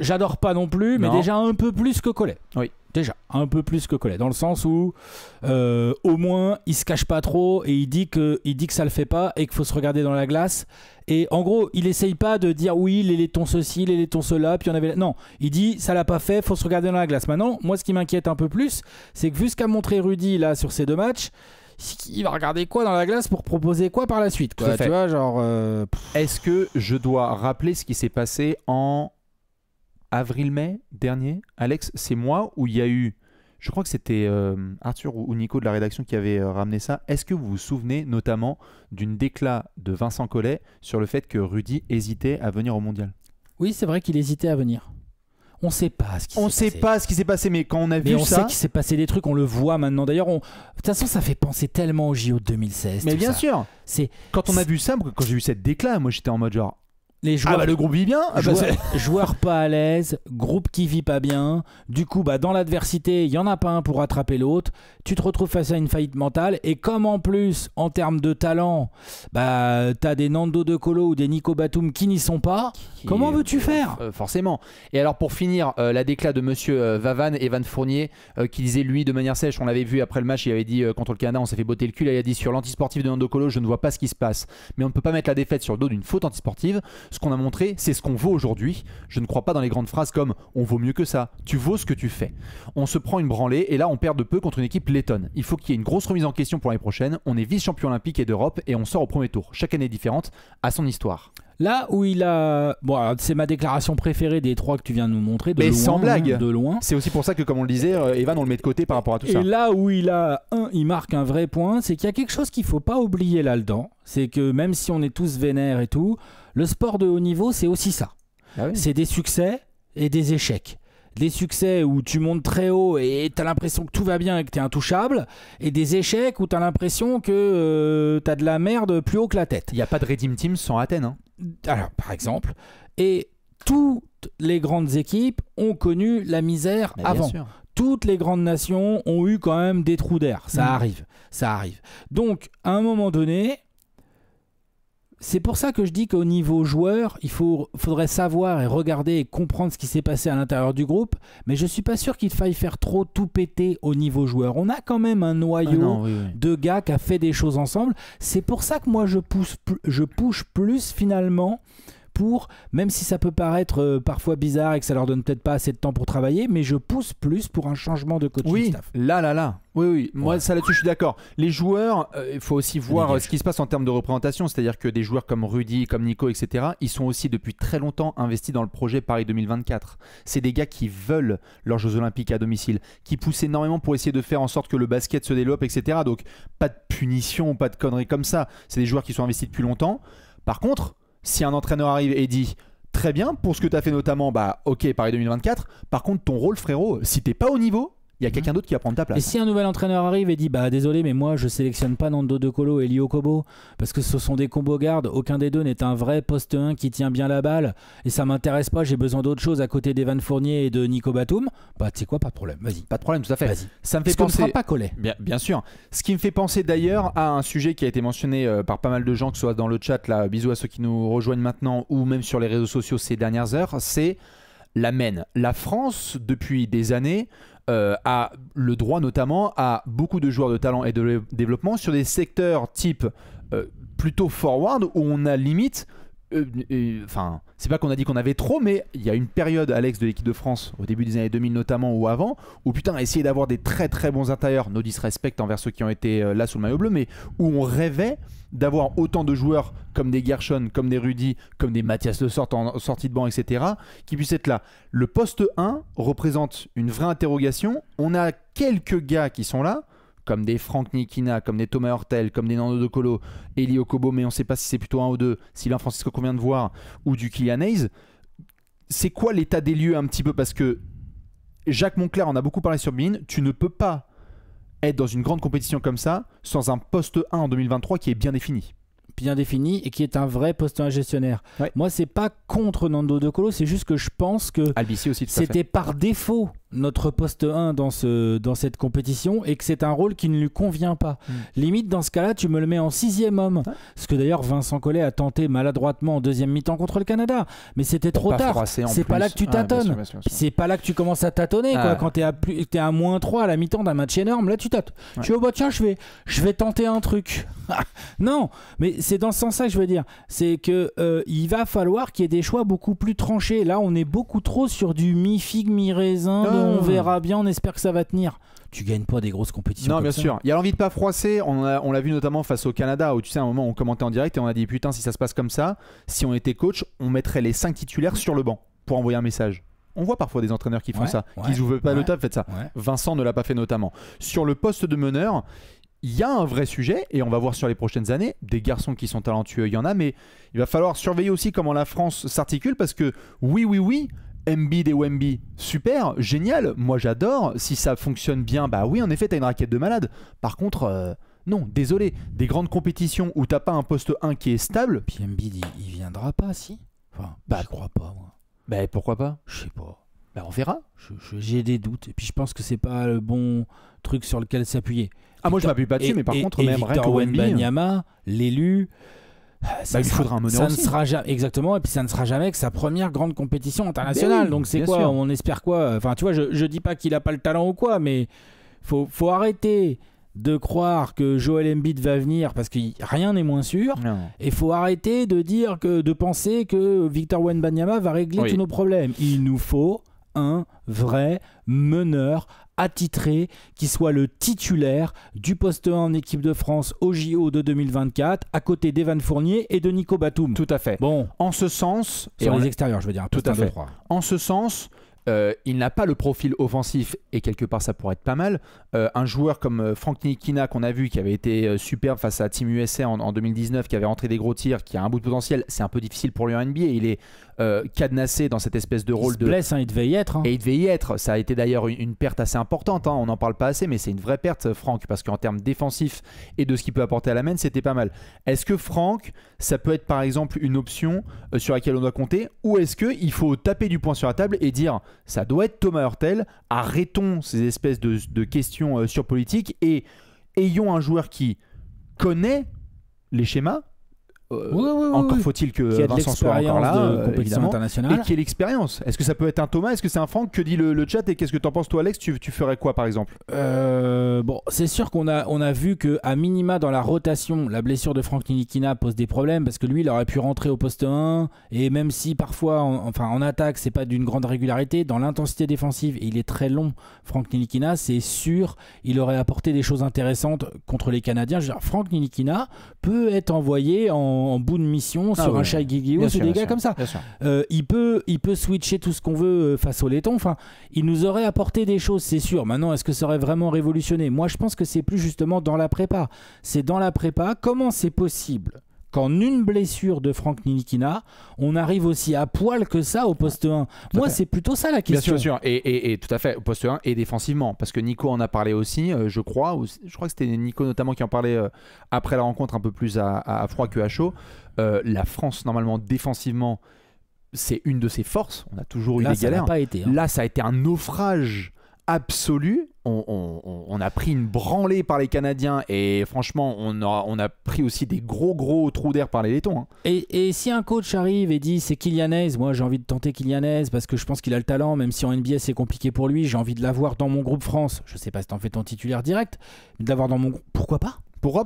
J'adore pas non plus, mais déjà un peu plus que Collet. Oui. Déjà, un peu plus que Collet, dans le sens où au moins il se cache pas trop et il dit que ça le fait pas et qu'il faut se regarder dans la glace. Et en gros, il essaye pas de dire oui, les laitons ceci, les laitons cela, puis on avait. Non, il dit ça l'a pas fait, faut se regarder dans la glace. Maintenant, moi ce qui m'inquiète un peu plus, c'est que vu ce qu'a montré Rudy là sur ces 2 matchs, il va regarder quoi dans la glace pour proposer quoi par la suite, quoi. Tu vois, genre. Est-ce que je dois rappeler ce qui s'est passé en avril-mai dernier, Alex, c'est moi où il y a eu, je crois que c'était Arthur ou Nico de la rédaction qui avait ramené ça. Est-ce que vous vous souvenez notamment d'une déclat de Vincent Collet sur le fait que Rudy hésitait à venir au mondial? Oui, c'est vrai qu'il hésitait à venir. On sait pas ce qui s'est passé. On sait pas ce qui s'est passé, mais quand on a vu ça... on sait qu'il s'est passé des trucs, on le voit maintenant. D'ailleurs, de toute façon, ça fait penser tellement au JO de 2016. Mais bien sûr. Quand on a vu ça, quand j'ai vu cette déclat, moi j'étais en mode genre... Les joueurs, le groupe vit bien. Joueurs pas à l'aise, groupe qui vit pas bien. Du coup, dans l'adversité, il y en a pas un pour rattraper l'autre. Tu te retrouves face à une faillite mentale. Et comme en plus, en termes de talent, t'as des Nando De Colo ou des Nico Batum qui n'y sont pas. Comment veux-tu faire forcément. Et alors pour finir, la déclat de monsieur Vavan, Evan Fournier, qui disait lui de manière sèche, on l'avait vu après le match, il avait dit contre le Canada, on s'est fait botter le cul. Là, il a dit sur l'antisportif de Nando Colo, je ne vois pas ce qui se passe. Mais on ne peut pas mettre la défaite sur le dos d'une faute antisportive. Ce qu'on a montré, c'est ce qu'on vaut aujourd'hui. Je ne crois pas dans les grandes phrases comme « on vaut mieux que ça ». Tu vaux ce que tu fais. On se prend une branlée et là, on perd de peu contre une équipe lettonne. Il faut qu'il y ait une grosse remise en question pour l'année prochaine. On est vice-champion olympique et d'Europe et on sort au premier tour. Chaque année différente à son histoire. Là où il a... Bon, c'est ma déclaration préférée des 3 que tu viens de nous montrer. Mais loin, sans blague. De loin. C'est aussi pour ça que, comme on le disait, Evan, on le met de côté par rapport à tout ça. Et là où il marque un vrai point, c'est qu'il y a quelque chose qu'il ne faut pas oublier là-dedans. C'est que même si on est tous vénères et tout, le sport de haut niveau, c'est aussi ça. Ah oui. C'est des succès et des échecs. des succès où tu montes très haut et tu as l'impression que tout va bien et que tu es intouchable, et des échecs où tu as l'impression que tu as de la merde plus haut que la tête. Il n'y a pas de Redeem Team sans Athènes. Hein. Alors, par exemple, et toutes les grandes équipes ont connu la misère avant. Toutes les grandes nations ont eu quand même des trous d'air. Ça arrive. Donc, à un moment donné, c'est pour ça que je dis qu'au niveau joueur, il faudrait savoir et regarder et comprendre ce qui s'est passé à l'intérieur du groupe. Mais je ne suis pas sûr qu'il faille faire trop tout péter au niveau joueur. On a quand même un noyau de gars qui a fait des choses ensemble. C'est pour ça que moi, je push plus finalement pour, même si ça peut paraître parfois bizarre et que ça leur donne peut-être pas assez de temps pour travailler, mais je pousse plus pour un changement de coaching staff. Oui. Moi, ça là-dessus, je suis d'accord. Les joueurs, il faut aussi voir ce qui se passe en termes de représentation. C'est-à-dire que des joueurs comme Rudy, comme Nico, etc., ils sont aussi depuis très longtemps investis dans le projet Paris 2024. C'est des gars qui veulent leurs Jeux Olympiques à domicile, qui poussent énormément pour essayer de faire en sorte que le basket se développe, etc. Donc, pas de punition, pas de conneries comme ça. C'est des joueurs qui sont investis depuis longtemps. Par contre, si un entraîneur arrive et dit très bien pour ce que tu as fait notamment, ok, Paris 2024, par contre ton rôle, frérot, si t'es pas au niveau, il y a quelqu'un d'autre qui va prendre ta place. Et si un nouvel entraîneur arrive et dit désolé mais moi je sélectionne pas Nando De Colo et Elio Kobo parce que ce sont des combo gardes, aucun des deux n'est un vrai poste 1 qui tient bien la balle et ça m'intéresse pas, j'ai besoin d'autre chose à côté d'Evan Fournier et de Nico Batum, tu sais quoi, pas de problème, vas-y. Pas de problème, tout à fait. Vas-y. Ça me fait penser... penser... ne sera pas collé. Bien sûr. Ce qui me fait penser d'ailleurs à un sujet qui a été mentionné par pas mal de gens, que ce soit dans le chat, là, bisous à ceux qui nous rejoignent maintenant ou même sur les réseaux sociaux ces dernières heures, c'est la MEN. La France, depuis des années, a le droit notamment à beaucoup de joueurs de talent et de développement sur des secteurs type plutôt forward où on a limite c'est pas qu'on a dit qu'on avait trop, mais il y a une période, Alex, de l'équipe de France au début des années 2000 notamment ou avant, où putain, essayer d'avoir des très très bons intérieurs, no disrespect envers ceux qui ont été là sous le maillot bleu, mais où on rêvait d'avoir autant de joueurs comme des Gershon, comme des Rudy, comme des Mathias Le Sort en sortie de banc, etc., qui puissent être là. Le poste 1 représente une vraie interrogation. On a quelques gars qui sont là, comme des Franck Nikina, comme des Thomas Hurtel, comme des Nando De Colo, Elio Kobo, mais on ne sait pas si c'est plutôt un ou deux, Sylvain Francisco qu'on vient de voir, ou du Kylian Hayes. C'est quoi l'état des lieux un petit peu? Parce que Jacques Moncler en a beaucoup parlé sur Bein, tu ne peux pas être dans une grande compétition comme ça sans un poste 1 en 2023 qui est bien défini. Bien défini et qui est un vrai poste 1 gestionnaire. Ouais. Moi, c'est pas contre Nando De Colo, c'est juste que je pense que Albici aussi, c'était par défaut notre poste 1 dans cette compétition et que c'est un rôle qui ne lui convient pas. Limite, dans ce cas-là, tu me le mets en 6e homme. Ce que d'ailleurs Vincent Collet a tenté maladroitement en deuxième mi-temps contre le Canada. Mais c'était trop tard. C'est pas là que tu tâtonnes. Bien sûr. C'est pas là que tu commences à tâtonner. Quand t'es à -3 à la mi-temps d'un match énorme, là tu tâtes. Tu vois, tiens, je vais tenter un truc. Non, mais c'est dans ce sens-là que je veux dire. C'est que il va falloir qu'il y ait des choix beaucoup plus tranchés. Là, on est beaucoup trop sur du mi-figue, mi-raisin. On verra bien, on espère que ça va tenir. Tu gagnes pas des grosses compétitions. Non, bien ça. sûr. Il y a l'envie de pas froisser. On l'a vu notamment face au Canada où tu sais, à un moment, on commentait en direct et on a dit putain, si ça se passe comme ça, si on était coach, on mettrait les 5 titulaires sur le banc pour envoyer un message. On voit parfois des entraîneurs qui font ça, qui ne veulent pas le taf, faites ça. Vincent ne l'a pas fait notamment. Sur le poste de meneur, il y a un vrai sujet et on va voir sur les prochaines années. Des garçons qui sont talentueux, il y en a, mais il va falloir surveiller aussi comment la France s'articule parce que oui. Embiid et Wemby, super, génial, moi j'adore, si ça fonctionne bien, oui en effet t'as une raquette de malade. Par contre, non, désolé, des grandes compétitions où t'as pas un poste 1 qui est stable. Puis Embiid il viendra pas, si. Enfin, je crois pas moi. Pourquoi pas? Je sais pas. On verra. J'ai des doutes et puis je pense que c'est pas le bon truc sur lequel s'appuyer. Moi je m'appuie pas dessus, mais par contre même rien que Victor Wemby, Wembanyama, l'élu. Il lui faudra un meneur aussi. Exactement, et puis ça ne sera jamais que sa première grande compétition internationale. Donc c'est quoi? On espère quoi? Enfin, tu vois, je dis pas qu'il a pas le talent ou quoi, mais faut arrêter de croire que Joel Embiid va venir parce que rien n'est moins sûr. Et faut arrêter de penser que Victor Wembanyama va régler tous nos problèmes. Il nous faut un vrai meneur attitré qui soit le titulaire du poste 1 en équipe de France au JO de 2024 à côté d'Evan Fournier et de Nico Batum. Tout à fait. Bon, en ce sens, sur les extérieurs, je veux dire. Tout à fait. En ce sens, il n'a pas le profil offensif et quelque part ça pourrait être pas mal. Un joueur comme Frank Ntilikina qu'on a vu qui avait été superbe face à Team USA en 2019, qui avait rentré des gros tirs, qui a un bout de potentiel, c'est un peu difficile pour lui en NBA. Il est cadenassé dans cette espèce de rôle il se blesse, il devait y être. Et il devait y être. Ça a été d'ailleurs une perte assez importante. On n'en parle pas assez, mais c'est une vraie perte, Frank, parce qu'en termes défensifs et de ce qu'il peut apporter à la main, c'était pas mal. Est-ce que Frank, ça peut être par exemple une option sur laquelle on doit compter, ou est-ce qu'il faut taper du poing sur la table et dire ça doit être Thomas Hurtel, arrêtons ces espèces de questions surpolitiques et ayons un joueur qui connaît les schémas. Encore faut-il que Vincent soit encore là, évidemment, et qui ait l'expérience. Est-ce que ça peut être un Thomas? Est-ce que c'est un Franck? Que dit le chat? Et qu'est-ce que t'en penses toi, Alex? Tu ferais quoi par exemple? Bon, c'est sûr qu'on a vu qu'à minima dans la rotation, la blessure de Frank Ntilikina pose des problèmes parce que lui, il aurait pu rentrer au poste 1 et même si parfois, en attaque, c'est pas d'une grande régularité, dans l'intensité défensive, et il est très long, Frank Ntilikina, c'est sûr, il aurait apporté des choses intéressantes contre les Canadiens. Je veux dire, Frank Ntilikina peut être envoyé en bout de mission sur un Shai Gilgeous ou des gars comme ça. Il peut switcher tout ce qu'on veut face au laiton. Enfin, il nous aurait apporté des choses, c'est sûr. Maintenant, est-ce que ça aurait vraiment révolutionné? Moi, je pense que c'est plus justement dans la prépa. C'est dans la prépa. Comment c'est possible qu'en une blessure de Frank Ntilikina, on arrive aussi à poil que ça au poste 1? Moi, c'est plutôt ça la question. Bien sûr, et tout à fait, au poste 1 et défensivement. Parce que Nico en a parlé aussi, je crois que c'était Nico notamment qui en parlait après la rencontre un peu plus à froid que à chaud. La France, normalement, défensivement, c'est une de ses forces. On a toujours eu des galères. Ça n'a pas été, Là, ça a été un naufrage absolu. On a pris une branlée par les Canadiens et franchement on a pris aussi des gros trous d'air par les laitons. Et si un coach arrive et dit c'est Kylian Hayes, moi j'ai envie de tenter Kylian Hayes parce que je pense qu'il a le talent, même si en NBA c'est compliqué pour lui, j'ai envie de l'avoir dans mon groupe France. Je sais pas si t'en fais ton titulaire direct, mais de l'avoir dans mon groupe, pourquoi pas? Pourquoi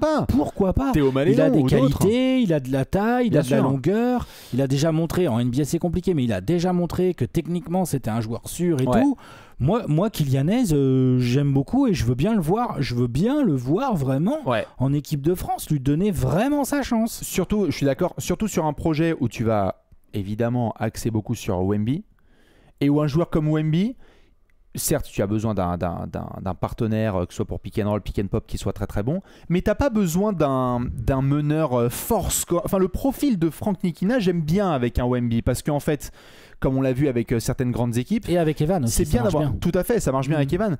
pas? Théo Malédon, il a des qualités, d'autres. Il a de la taille, il a de la longueur. Il a déjà montré, en NBA c'est compliqué, mais il a déjà montré que techniquement c'était un joueur sûr et tout. Moi Kylian Hayes, j'aime beaucoup et je veux bien le voir vraiment en équipe de France, lui donner vraiment sa chance. Surtout, je suis d'accord, surtout sur un projet où tu vas évidemment axer beaucoup sur Wemby et où un joueur comme Wemby, certes, tu as besoin d'un partenaire, que ce soit pour pick and roll, pick and pop, qui soit très très bon, mais tu n'as pas besoin d'un meneur force. Enfin, le profil de Frank Ntilikina, j'aime bien avec un Wemby, parce qu'en fait, comme on l'a vu avec certaines grandes équipes, et avec Evan aussi, c'est bien d'avoir. Tout à fait, ça marche bien avec Evan.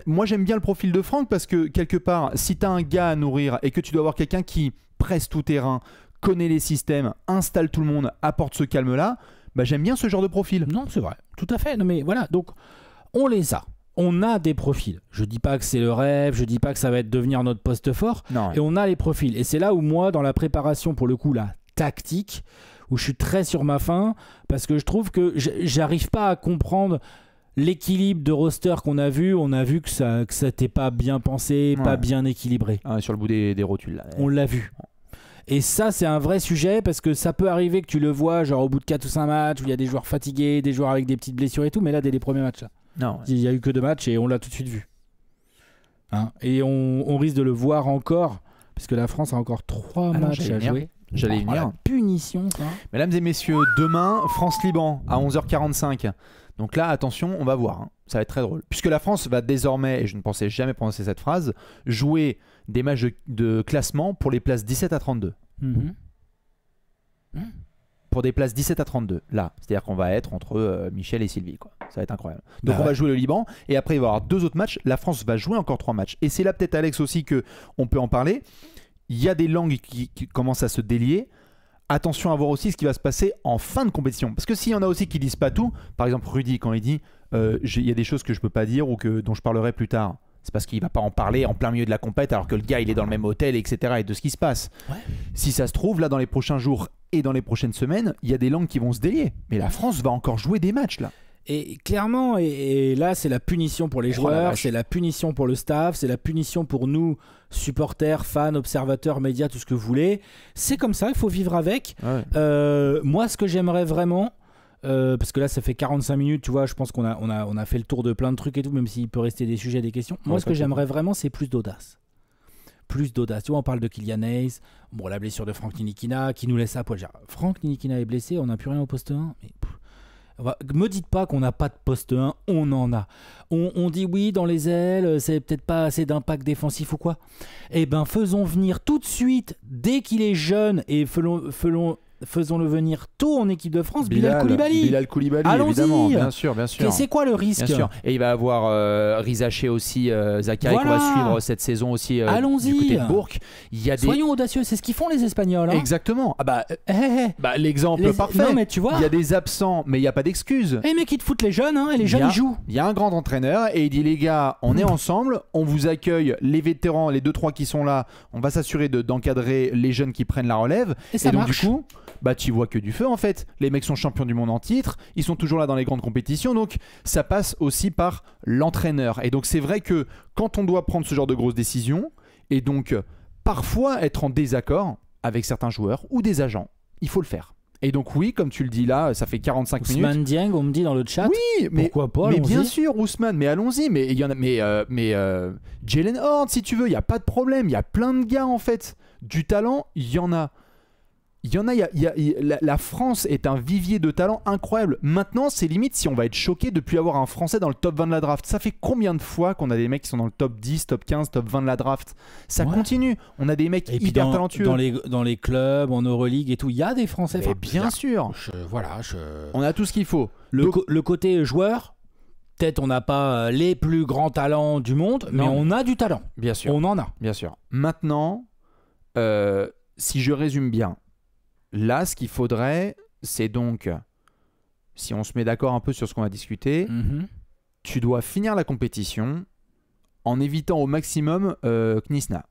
Moi, j'aime bien le profil de Frank parce que quelque part, si tu as un gars à nourrir et que tu dois avoir quelqu'un qui presse tout terrain, connaît les systèmes, installe tout le monde, apporte ce calme-là, bah, j'aime bien ce genre de profil. Non, c'est vrai, tout à fait. Non, mais voilà, donc. On les a. On a des profils. Je dis pas que c'est le rêve, je dis pas que ça va être devenir notre poste fort. Non, et on a les profils. Et c'est là où moi, dans la préparation, pour le coup, la tactique, où je suis très sur ma faim, parce que je trouve que j'arrive pas à comprendre l'équilibre de roster qu'on a vu. On a vu que ça n'était pas bien pensé, pas bien équilibré. Sur le bout des rotules. Là. On l'a vu. Et ça, c'est un vrai sujet parce que ça peut arriver que tu le vois genre au bout de 4 ou 5 matchs où il y a des joueurs fatigués, des joueurs avec des petites blessures et tout, mais là, dès les premiers matchs, là. Non. Il n'y a eu que 2 matchs et on l'a tout de suite vu. Et on risque de le voir encore, puisque la France a encore 3 matchs à jouer. J'allais y venir. Punition, ça. Mesdames et messieurs, demain, France-Liban à 11h45. Donc là, attention, on va voir. Ça va être très drôle. Puisque la France va désormais, et je ne pensais jamais prononcer cette phrase, jouer des matchs de classement pour les places 17 à 32. Pour des places 17 à 32, là. C'est-à-dire qu'on va être entre Michel et Sylvie, quoi. Ça va être incroyable. Donc on va jouer le Liban, et après il va y avoir 2 autres matchs. La France va jouer encore 3 matchs. Et c'est là peut-être, Alex, aussi qu'on peut en parler. Il y a des langues qui commencent à se délier. Attention à voir aussi ce qui va se passer en fin de compétition. Parce que s'il y en a aussi qui disent pas tout, par exemple Rudy, quand il dit il y a des choses que je peux pas dire ou dont je parlerai plus tard, c'est parce qu'il va pas en parler en plein milieu de la compète alors que le gars il est dans le même hôtel, etc. et de ce qui se passe. Si ça se trouve, là dans les prochains jours et dans les prochaines semaines, il y a des langues qui vont se délier. Mais la France va encore jouer des matchs là. Et clairement, et là c'est la punition pour les joueurs, c'est la punition pour le staff, c'est la punition pour nous, supporters, fans, observateurs, médias, tout ce que vous voulez. C'est comme ça, il faut vivre avec. Moi, ce que j'aimerais vraiment, parce que là ça fait 45 minutes, tu vois, je pense qu'on a fait le tour de plein de trucs et tout, même s'il peut rester des sujets, des questions. Moi, ce que j'aimerais vraiment, c'est plus d'audace. Plus d'audace. Tu vois, on parle de Kylian Hayes, bon, la blessure de Frank Ntilikina qui nous laisse à poil. Frank Ntilikina est blessé, on n'a plus rien au poste 1, mais... Me dites pas qu'on n'a pas de poste 1, on en a. On dit oui, dans les ailes, c'est peut-être pas assez d'impact défensif ou quoi. Eh ben, faisons venir tout de suite, dès qu'il est jeune, et faisons-le venir tôt en équipe de France, Bilal Koulibaly. Bilal Koulibaly, Allons-y. évidemment, bien sûr. C'est quoi le risque? Bien sûr. Et il va avoir Rizaché aussi, Zachary, Voilà. qu'on va suivre cette saison aussi du côté de Bourg. Soyons audacieux, c'est ce qu'ils font les Espagnols. Hein. Exactement. L'exemple parfait. Non, mais tu vois. Il y a des absents, mais il n'y a pas d'excuses. Les mecs, ils te foutent les jeunes, hein, et les jeunes, ils jouent. Il y a un grand entraîneur et il dit les gars, on est ensemble, on vous accueille, les vétérans, les 2-3 qui sont là, on va s'assurer d'encadrer les jeunes qui prennent la relève. Et ça donc marche. du coup, tu vois que du feu en fait. Les mecs sont champions du monde en titre, ils sont toujours là dans les grandes compétitions, donc ça passe aussi par l'entraîneur. Et donc c'est vrai que quand on doit prendre ce genre de grosses décisions, et donc parfois être en désaccord avec certains joueurs ou des agents, il faut le faire. Et donc oui, comme tu le dis là, ça fait 45 minutes. Ousmane Dieng, on me dit dans le chat. Oui, mais pourquoi pas, mais bien allons-y. sûr, Ousmane, mais allons-y. Mais il y en a, Jalen Horde, si tu veux, il y a pas de problème. Il y a plein de gars en fait, du talent, il y en a. La France est un vivier de talent incroyable. Maintenant, c'est limite si on va être choqué de plus avoir un Français dans le top 20 de la draft. Ça fait combien de fois qu'on a des mecs qui sont dans le top 10, top 15, top 20 de la draft? Ça continue. On a des mecs hyper talentueux. Dans les clubs, en Euroleague et tout, il y a des Français. Et bien sûr. On a tout ce qu'il faut. Le côté joueur, peut-être on n'a pas les plus grands talents du monde, mais on a du talent. Bien sûr. On en a. Bien sûr. Maintenant, si je résume bien, là, ce qu'il faudrait, c'est donc, si on se met d'accord un peu sur ce qu'on va discuter, tu dois finir la compétition en évitant au maximum Knisna.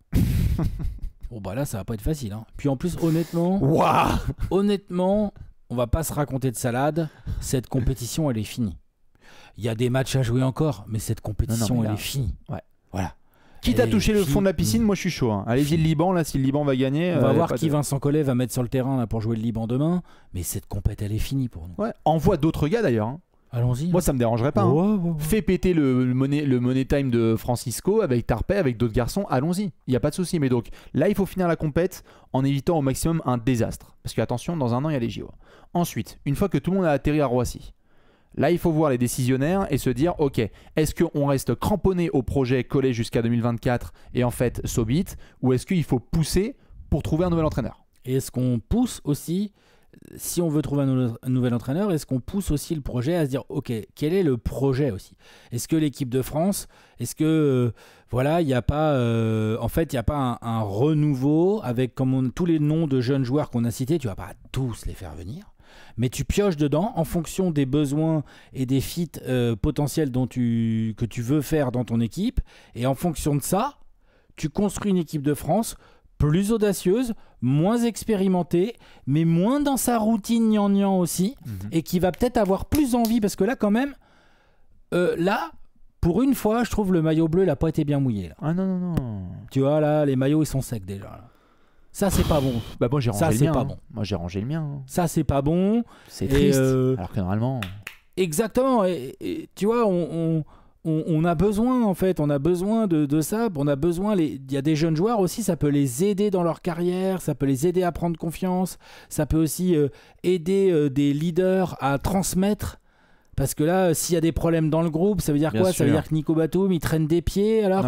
Bon bah là, ça va pas être facile. Hein. Puis en plus, honnêtement, on va pas se raconter de salade. Cette compétition, elle est finie. Il y a des matchs à jouer encore, mais cette compétition, elle est finie. Ouais. Voilà. Quitte à toucher le fond de la piscine, moi je suis chaud. Hein. Allez-y le Liban, là, si le Liban va gagner. On va voir qui Vincent Collet va mettre sur le terrain là, pour jouer le Liban demain. Mais cette compète, elle est finie pour nous. Ouais. Envoie d'autres gars d'ailleurs. Hein. Allons-y. Moi ça me dérangerait pas. Hein. Fais péter le money time de Francisco avec Tarpey, avec d'autres garçons. Allons-y. Il n'y a pas de souci. Mais donc là, il faut finir la compète en évitant au maximum un désastre. Parce que attention, dans un an, il y a les JO. Ensuite, une fois que tout le monde a atterri à Roissy, là, il faut voir les décisionnaires et se dire, ok, est-ce qu'on reste cramponné au projet collé jusqu'à 2024 et en fait Sobit, ou est-ce qu'il faut pousser pour trouver un nouvel entraîneur? Et est-ce qu'on pousse aussi, si on veut trouver un nouvel entraîneur, est-ce qu'on pousse aussi le projet à se dire, ok, quel est le projet aussi? Est-ce que l'équipe de France, est-ce que il n'y a pas, il y a pas un renouveau avec tous les noms de jeunes joueurs qu'on a cités, tu vas pas tous les faire venir. Mais tu pioches dedans en fonction des besoins et des fits potentiels que tu veux faire dans ton équipe. Et en fonction de ça, tu construis une équipe de France plus audacieuse, moins expérimentée, mais moins dans sa routine gnangnan aussi, et qui va peut-être avoir plus envie. Parce que là, quand même, pour une fois, je trouve le maillot bleu, il n'a pas été bien mouillé. Là. Ah non. Tu vois, là, les maillots, ils sont secs déjà. Là. Ça, c'est pas bon. Moi, j'ai rangé ça, le c'est mien. pas Hein. bon. Moi, j'ai rangé le mien. Hein. Ça, c'est pas bon. C'est triste. Alors que normalement... Exactement. Et tu vois, on a besoin, en fait. On a besoin de ça. On a besoin... Il y a des jeunes joueurs aussi, ça peut les aider dans leur carrière. Ça peut les aider à prendre confiance. Ça peut aussi aider des leaders à transmettre. Parce que là, s'il y a des problèmes dans le groupe, ça veut dire quoi? Ça veut dire que Nico Batum, il traîne des pieds alors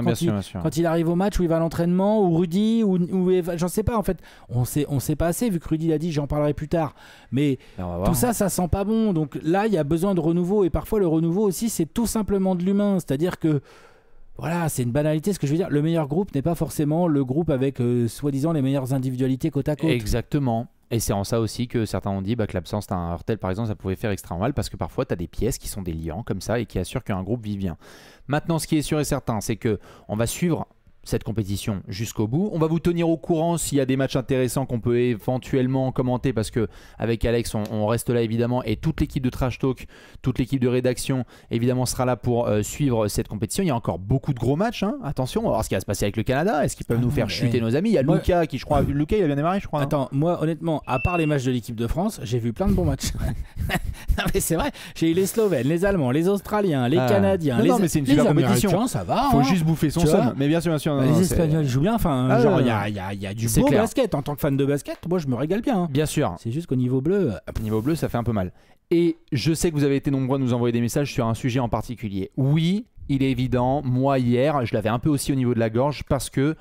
quand il arrive au match où il va à l'entraînement, ou Rudy, ou Eva, j'en sais pas en fait. On sait pas assez vu que Rudy l'a dit, j'en parlerai plus tard. Mais tout ça sent pas bon. Donc là, il y a besoin de renouveau. Et parfois, le renouveau aussi, c'est tout simplement de l'humain. C'est-à-dire que voilà, c'est une banalité ce que je veux dire. Le meilleur groupe n'est pas forcément le groupe avec soi-disant les meilleures individualités côte à côte. Exactement. Et c'est en ça aussi que certains ont dit que l'absence d'un Hurtel, par exemple, ça pouvait faire extrêmement mal parce que parfois, tu as des pièces qui sont des liants comme ça et qui assurent qu'un groupe vit bien. Maintenant, ce qui est sûr et certain, c'est qu'on va suivre cette compétition jusqu'au bout. On va vous tenir au courant s'il y a des matchs intéressants qu'on peut éventuellement commenter parce que avec Alex, on reste là évidemment et toute l'équipe de Trash Talk, toute l'équipe de rédaction évidemment sera là pour suivre cette compétition. Il y a encore beaucoup de gros matchs. Hein. Attention, on va voir ce qui va se passer avec le Canada. Est-ce qu'ils peuvent nous faire chuter nos amis? Il y a Lucas qui, je crois, Lucas il a bien démarré, je crois. Attends, moi honnêtement, à part les matchs de l'équipe de France, j'ai vu plein de bons matchs. Non mais c'est vrai, j'ai eu les Slovènes, les Allemands, les Australiens, les Canadiens, non, mais c'est une super compétition. Ça va. Faut juste bouffer son somme. Mais bien sûr. Les Espagnols jouent bien. Enfin, il y a du beau basket. En tant que fan de basket, moi je me régale bien. Hein. Bien sûr. C'est juste qu'au niveau bleu, ça fait un peu mal. Et je sais que vous avez été nombreux à nous envoyer des messages sur un sujet en particulier. Oui, il est évident, moi hier, je l'avais un peu aussi au niveau de la gorge parce que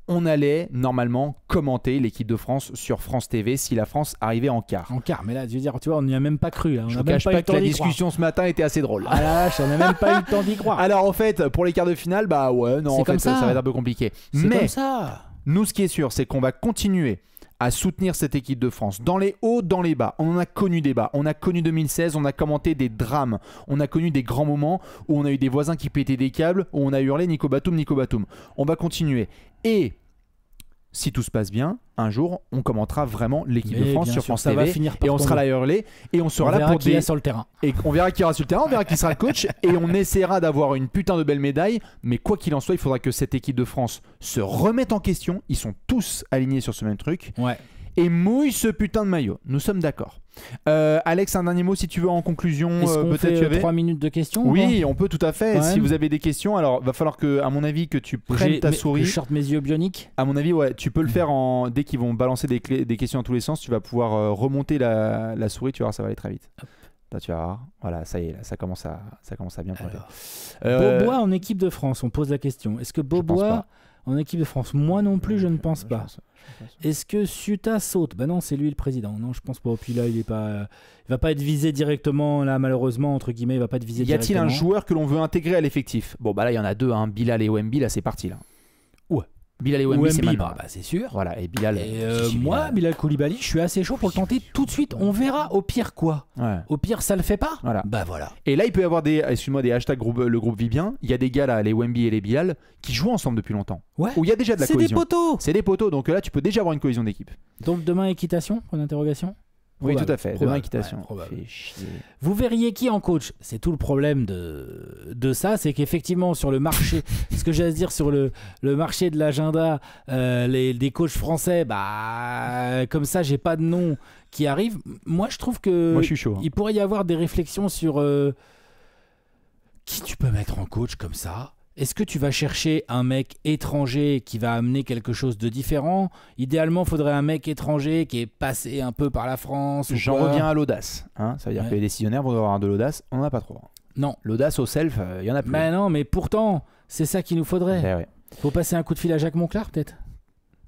on allait normalement commenter l'équipe de France sur France TV si la France arrivait en quart. En quart, mais là, je veux dire, tu vois, on n'y a même pas cru. Là. On Je a ne même cache pas eu pas le que temps la d'y discussion ce matin était assez drôle. croire. Ah la vache, on n'a même pas eu le temps d'y croire. Alors en fait, pour les quarts de finale, bah ouais, non, C'est en fait, comme ça. ça va être un peu compliqué. C'est Mais comme ça. nous, ce qui est sûr, c'est qu'on va continuer à soutenir cette équipe de France. Dans les hauts, dans les bas. On en a connu des bas. On a connu 2016, on a commenté des drames. On a connu des grands moments où on a eu des voisins qui pétaient des câbles, où on a hurlé Nico Batum, Nico Batum. On va continuer. Et si tout se passe bien, un jour, on commentera vraiment l'équipe de Mais France bien sur sûr, France ça va TV. finir par Et on sera tomber. là à hurler. Et on sera On là verra pour qui des... est sur le terrain. Et on verra qui ira sur le terrain, on verra qui sera le coach et on essaiera d'avoir une putain de belle médaille. Mais quoi qu'il en soit, il faudra que cette équipe de France se remette en question. Ils sont tous alignés sur ce même truc. Ouais. Et mouille ce putain de maillot. Nous sommes d'accord. Alex, un dernier mot si tu veux en conclusion. Est-ce qu'on Peut-être tu fait avais... 3 minutes de questions Oui, on peut tout à fait. Ouais. Si vous avez des questions, alors va falloir que, à mon avis, que tu prennes ta souris. Que je sorte mes yeux bioniques. À mon avis, ouais, tu peux le faire dès qu'ils vont balancer des questions dans tous les sens. Tu vas pouvoir remonter la souris. Tu vas voir, ça va aller très vite. Là, tu vas voir. Voilà, ça y est, là, ça commence à bien pointer. Beaubois en équipe de France, on pose la question. Est-ce que Beaubois en équipe de France? Moi non plus, je ne pense pas. Est-ce que Suta saute? Bah non, c'est lui le président. Non, je pense pas. Puis là, il va pas être visé directement. Là, malheureusement, entre guillemets, il va pas être visé Y a-t-il directement. un joueur que l'on veut intégrer à l'effectif? Bon, bah là, il y en a deux. Hein. Bilal et Wemby, là, c'est parti. Là. Ouais. Bilal et Wemby, c'est Wemby, maintenant. bah, c'est sûr. Voilà, et Bilal. Et moi, Bilal Koulibaly, je suis assez chaud pour le tenter tout de suite. On verra. Au pire, quoi? Ouais. Au pire, ça le fait pas. Voilà. Bah voilà. Et là, il peut y avoir des hashtags le groupe vit bien. Il y a des gars là, les Wemby et les Bilal, qui jouent ensemble depuis longtemps. Ouais. Où il y a déjà de la C'est des cohésion. poteaux. C'est des poteaux, donc là, tu peux déjà avoir une cohésion d'équipe. Donc demain, équitation? Point d'interrogation? Oui, Probable. tout à fait. Demain, Probable. équitation. Ouais, probable. Fait chier. Vous verriez qui en coach? C'est tout le problème de ça, c'est qu'effectivement sur le marché, ce que j'ai à se dire sur le marché de l'agenda, des coachs français, bah comme ça j'ai pas de nom qui arrive. Moi je trouve que Moi, je suis chaud. Hein. il pourrait y avoir des réflexions sur qui tu peux mettre en coach comme ça. Est-ce que tu vas chercher un mec étranger qui va amener quelque chose de différent? Idéalement, il faudrait un mec étranger qui est passé un peu par la France. ou J'en quoi. reviens à l'audace. Hein. Ça veut dire Ouais. que les décisionnaires vont avoir de l'audace. On n'en a pas trop. Non. L'audace au self, il y en a plus. Mais non, mais pourtant, c'est ça qu'il nous faudrait. Eh ouais. Faut passer un coup de fil à Jacques Monclar, peut-être.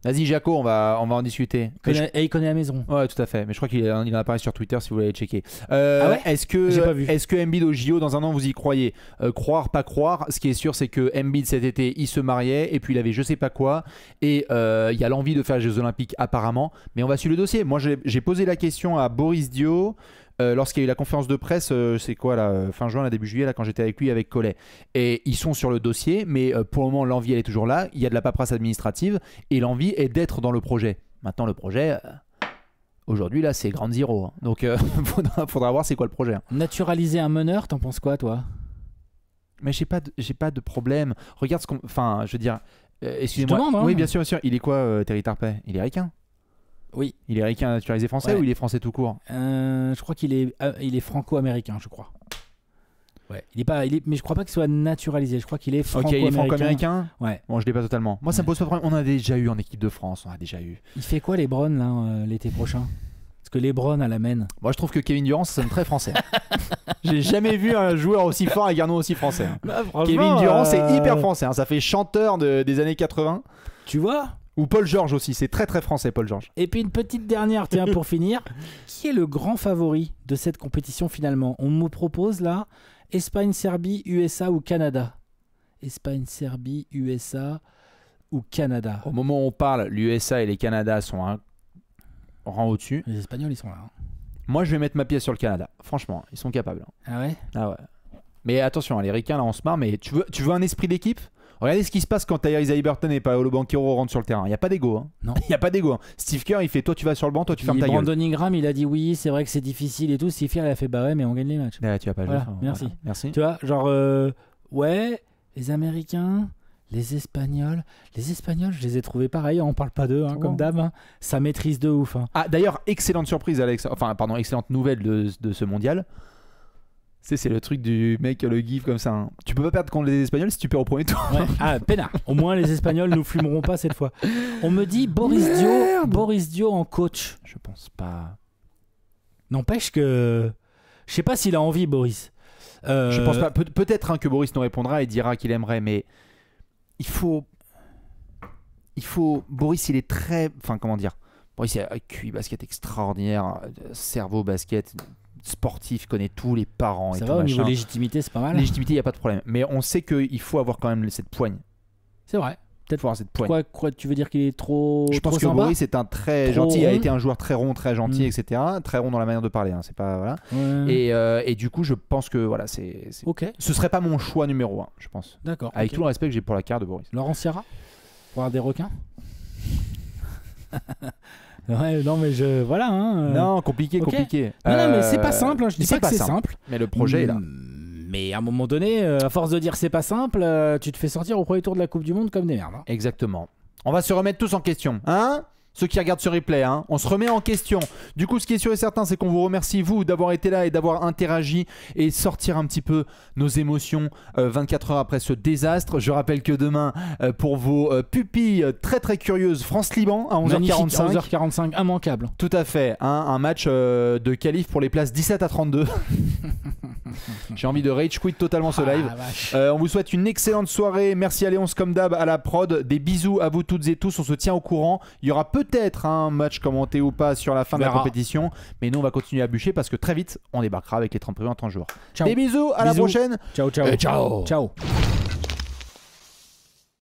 Vas-y, Jaco, on va en discuter. Mais Et il connaît la maison. Ouais, tout à fait. Mais je crois qu'il en a parlé sur Twitter si vous voulez aller checker. Ah ouais Est-ce J'ai pas vu. que Embiid au JO dans un an vous y croyez? Croire, pas croire. Ce qui est sûr, c'est que Embiid cet été, il se mariait et puis il avait je sais pas quoi. Et il y a l'envie de faire les Jeux Olympiques apparemment. Mais on va suivre le dossier. Moi, j'ai posé la question à Boris Dio. Lorsqu'il y a eu la conférence de presse, c'est quoi là, fin juin, là, début juillet, là, quand j'étais avec lui, avec Collet. Et ils sont sur le dossier, mais pour le moment, l'envie, elle est toujours là. Il y a de la paperasse administrative et l'envie est d'être dans le projet. Maintenant, le projet, aujourd'hui, là, c'est Ground Zero. Hein. Donc, faudra voir c'est quoi le projet. Hein. Naturaliser un meneur, t'en penses quoi, toi? Mais j'ai pas de problème. Regarde ce qu'on. Enfin, je veux dire. Excusez-moi. Je demande, hein. Oui, bien sûr, bien sûr. Il est quoi, Terry Tarpey? Il est ricain? Oui. Il est ricain naturalisé français Ouais. ou il est français tout court? Je crois qu'il est franco-américain, je crois. Ouais. Mais je crois pas qu'il soit naturalisé. Je crois qu'il est Ok, franco-américain. il est franco-américain? Ouais. Bon, je l'ai pas totalement. Moi, ça me pose pas de problème. On en a déjà eu en équipe de France. On a déjà eu. Il fait quoi, LeBron, là, l'été prochain? Parce que LeBron à la main. Moi, je trouve que Kevin Durant, ça sonne très français. J'ai jamais vu un joueur aussi fort avec un nom aussi français. Hein. Kevin Durant, c'est hyper français. Hein. Ça fait chanteur des années 80. Tu vois? Ou Paul George aussi. C'est très très français, Paul George. Et puis une petite dernière, tiens, pour finir. Qui est le grand favori de cette compétition finalement? On me propose là Espagne, Serbie, USA ou Canada? Espagne, Serbie, USA ou Canada? Au moment où on parle, l'USA et les Canada sont un rang au-dessus. Les Espagnols, ils sont là. Hein. Moi, je vais mettre ma pièce sur le Canada. Franchement, ils sont capables. Ah ouais? Ah ouais. Mais attention, les Ricains, là, on se marre. Mais tu veux un esprit d'équipe? Regardez ce qui se passe quand Tyrese Haliburton et Paolo Banchero rentrent sur le terrain. Il n'y a pas d'ego. Hein. Non. Il n'y a pas d'ego. Hein. Steve Kerr, il fait toi, tu vas sur le banc, toi, tu fermes ta gueule. Brandon Ingram, il a dit oui, c'est vrai que c'est difficile et tout. Steve Kerr, il a fait bah ouais, mais on gagne les matchs. Là, tu vas pas jouer. Voilà, merci. Voilà. Merci. Tu vois, genre, ouais, les Américains, les Espagnols, je les ai trouvés pareils, on parle pas d'eux, hein, comme d'hab, hein. Ça maîtrise de ouf. Hein. Ah, d'ailleurs, excellente surprise, Alex. Enfin, pardon, excellente nouvelle de ce mondial. C'est le truc du mec, le gif comme ça. Hein. Tu peux pas perdre contre les Espagnols si tu perds au premier tour. Ouais. Ah, peinard. Au moins, les Espagnols nous fumeront pas cette fois. On me dit Boris Dio en coach. Je pense pas. N'empêche que Je sais pas s'il a envie, Boris. Je pense pas. Peut-être hein, que Boris nous répondra et dira qu'il aimerait, mais il faut. Boris, il est très. Enfin, comment dire. Boris, il a un QI basket extraordinaire, cerveau basket sportif, connaît tous les parents. Ça et va tout au niveau machin. légitimité, c'est pas mal. Légitimité, il n'y a pas de problème. Mais on sait qu'il faut avoir quand même cette poigne. C'est vrai. Peut-être avoir cette poigne. Quoi, tu veux dire qu'il est trop. Je pense trop que sympa Boris est un très Trop gentil, il a rond. été un joueur très rond, très gentil, etc. Très rond dans la manière de parler. Hein, c'est pas voilà. Et du coup, je pense que voilà, Ok, ce serait pas mon choix numéro 1, je pense. d'accord. Avec ok. tout le respect que j'ai pour la carte de Boris. Laurent Sierra pour avoir des requins. Ouais, non mais voilà. Hein, Non, compliqué, ok. compliqué. Non, mais c'est pas simple. Hein, je dis c'est pas que c'est simple. simple. Mais le projet est là. Mais à un moment donné, à force de dire c'est pas simple, tu te fais sortir au premier tour de la Coupe du Monde comme des merdes. Hein. Exactement. On va se remettre tous en question, hein? Ceux qui regardent ce replay, hein, on se remet en question. Du coup, ce qui est sûr et certain, c'est qu'on vous remercie, vous, d'avoir été là et d'avoir interagi et sortir un petit peu nos émotions 24 heures après ce désastre. Je rappelle que demain, pour vos pupilles très très curieuses, France-Liban à 11h45. Magnifique, à 11h45, immanquable. Tout à fait, hein, un match de qualif pour les places 17 à 32. J'ai envie de rage quit totalement ce live. On vous souhaite une excellente soirée. Merci à Léonce comme d'hab à la prod. Des bisous à vous toutes et tous. On se tient au courant. Il y aura peut-être un match commenté ou pas sur la fin de la compétition. Mais nous, on va continuer à bûcher parce que très vite, on débarquera avec les 30 premiers en 30 jours. Ciao. Des bisous, à la prochaine. Ciao, ciao. Et ciao. Ciao.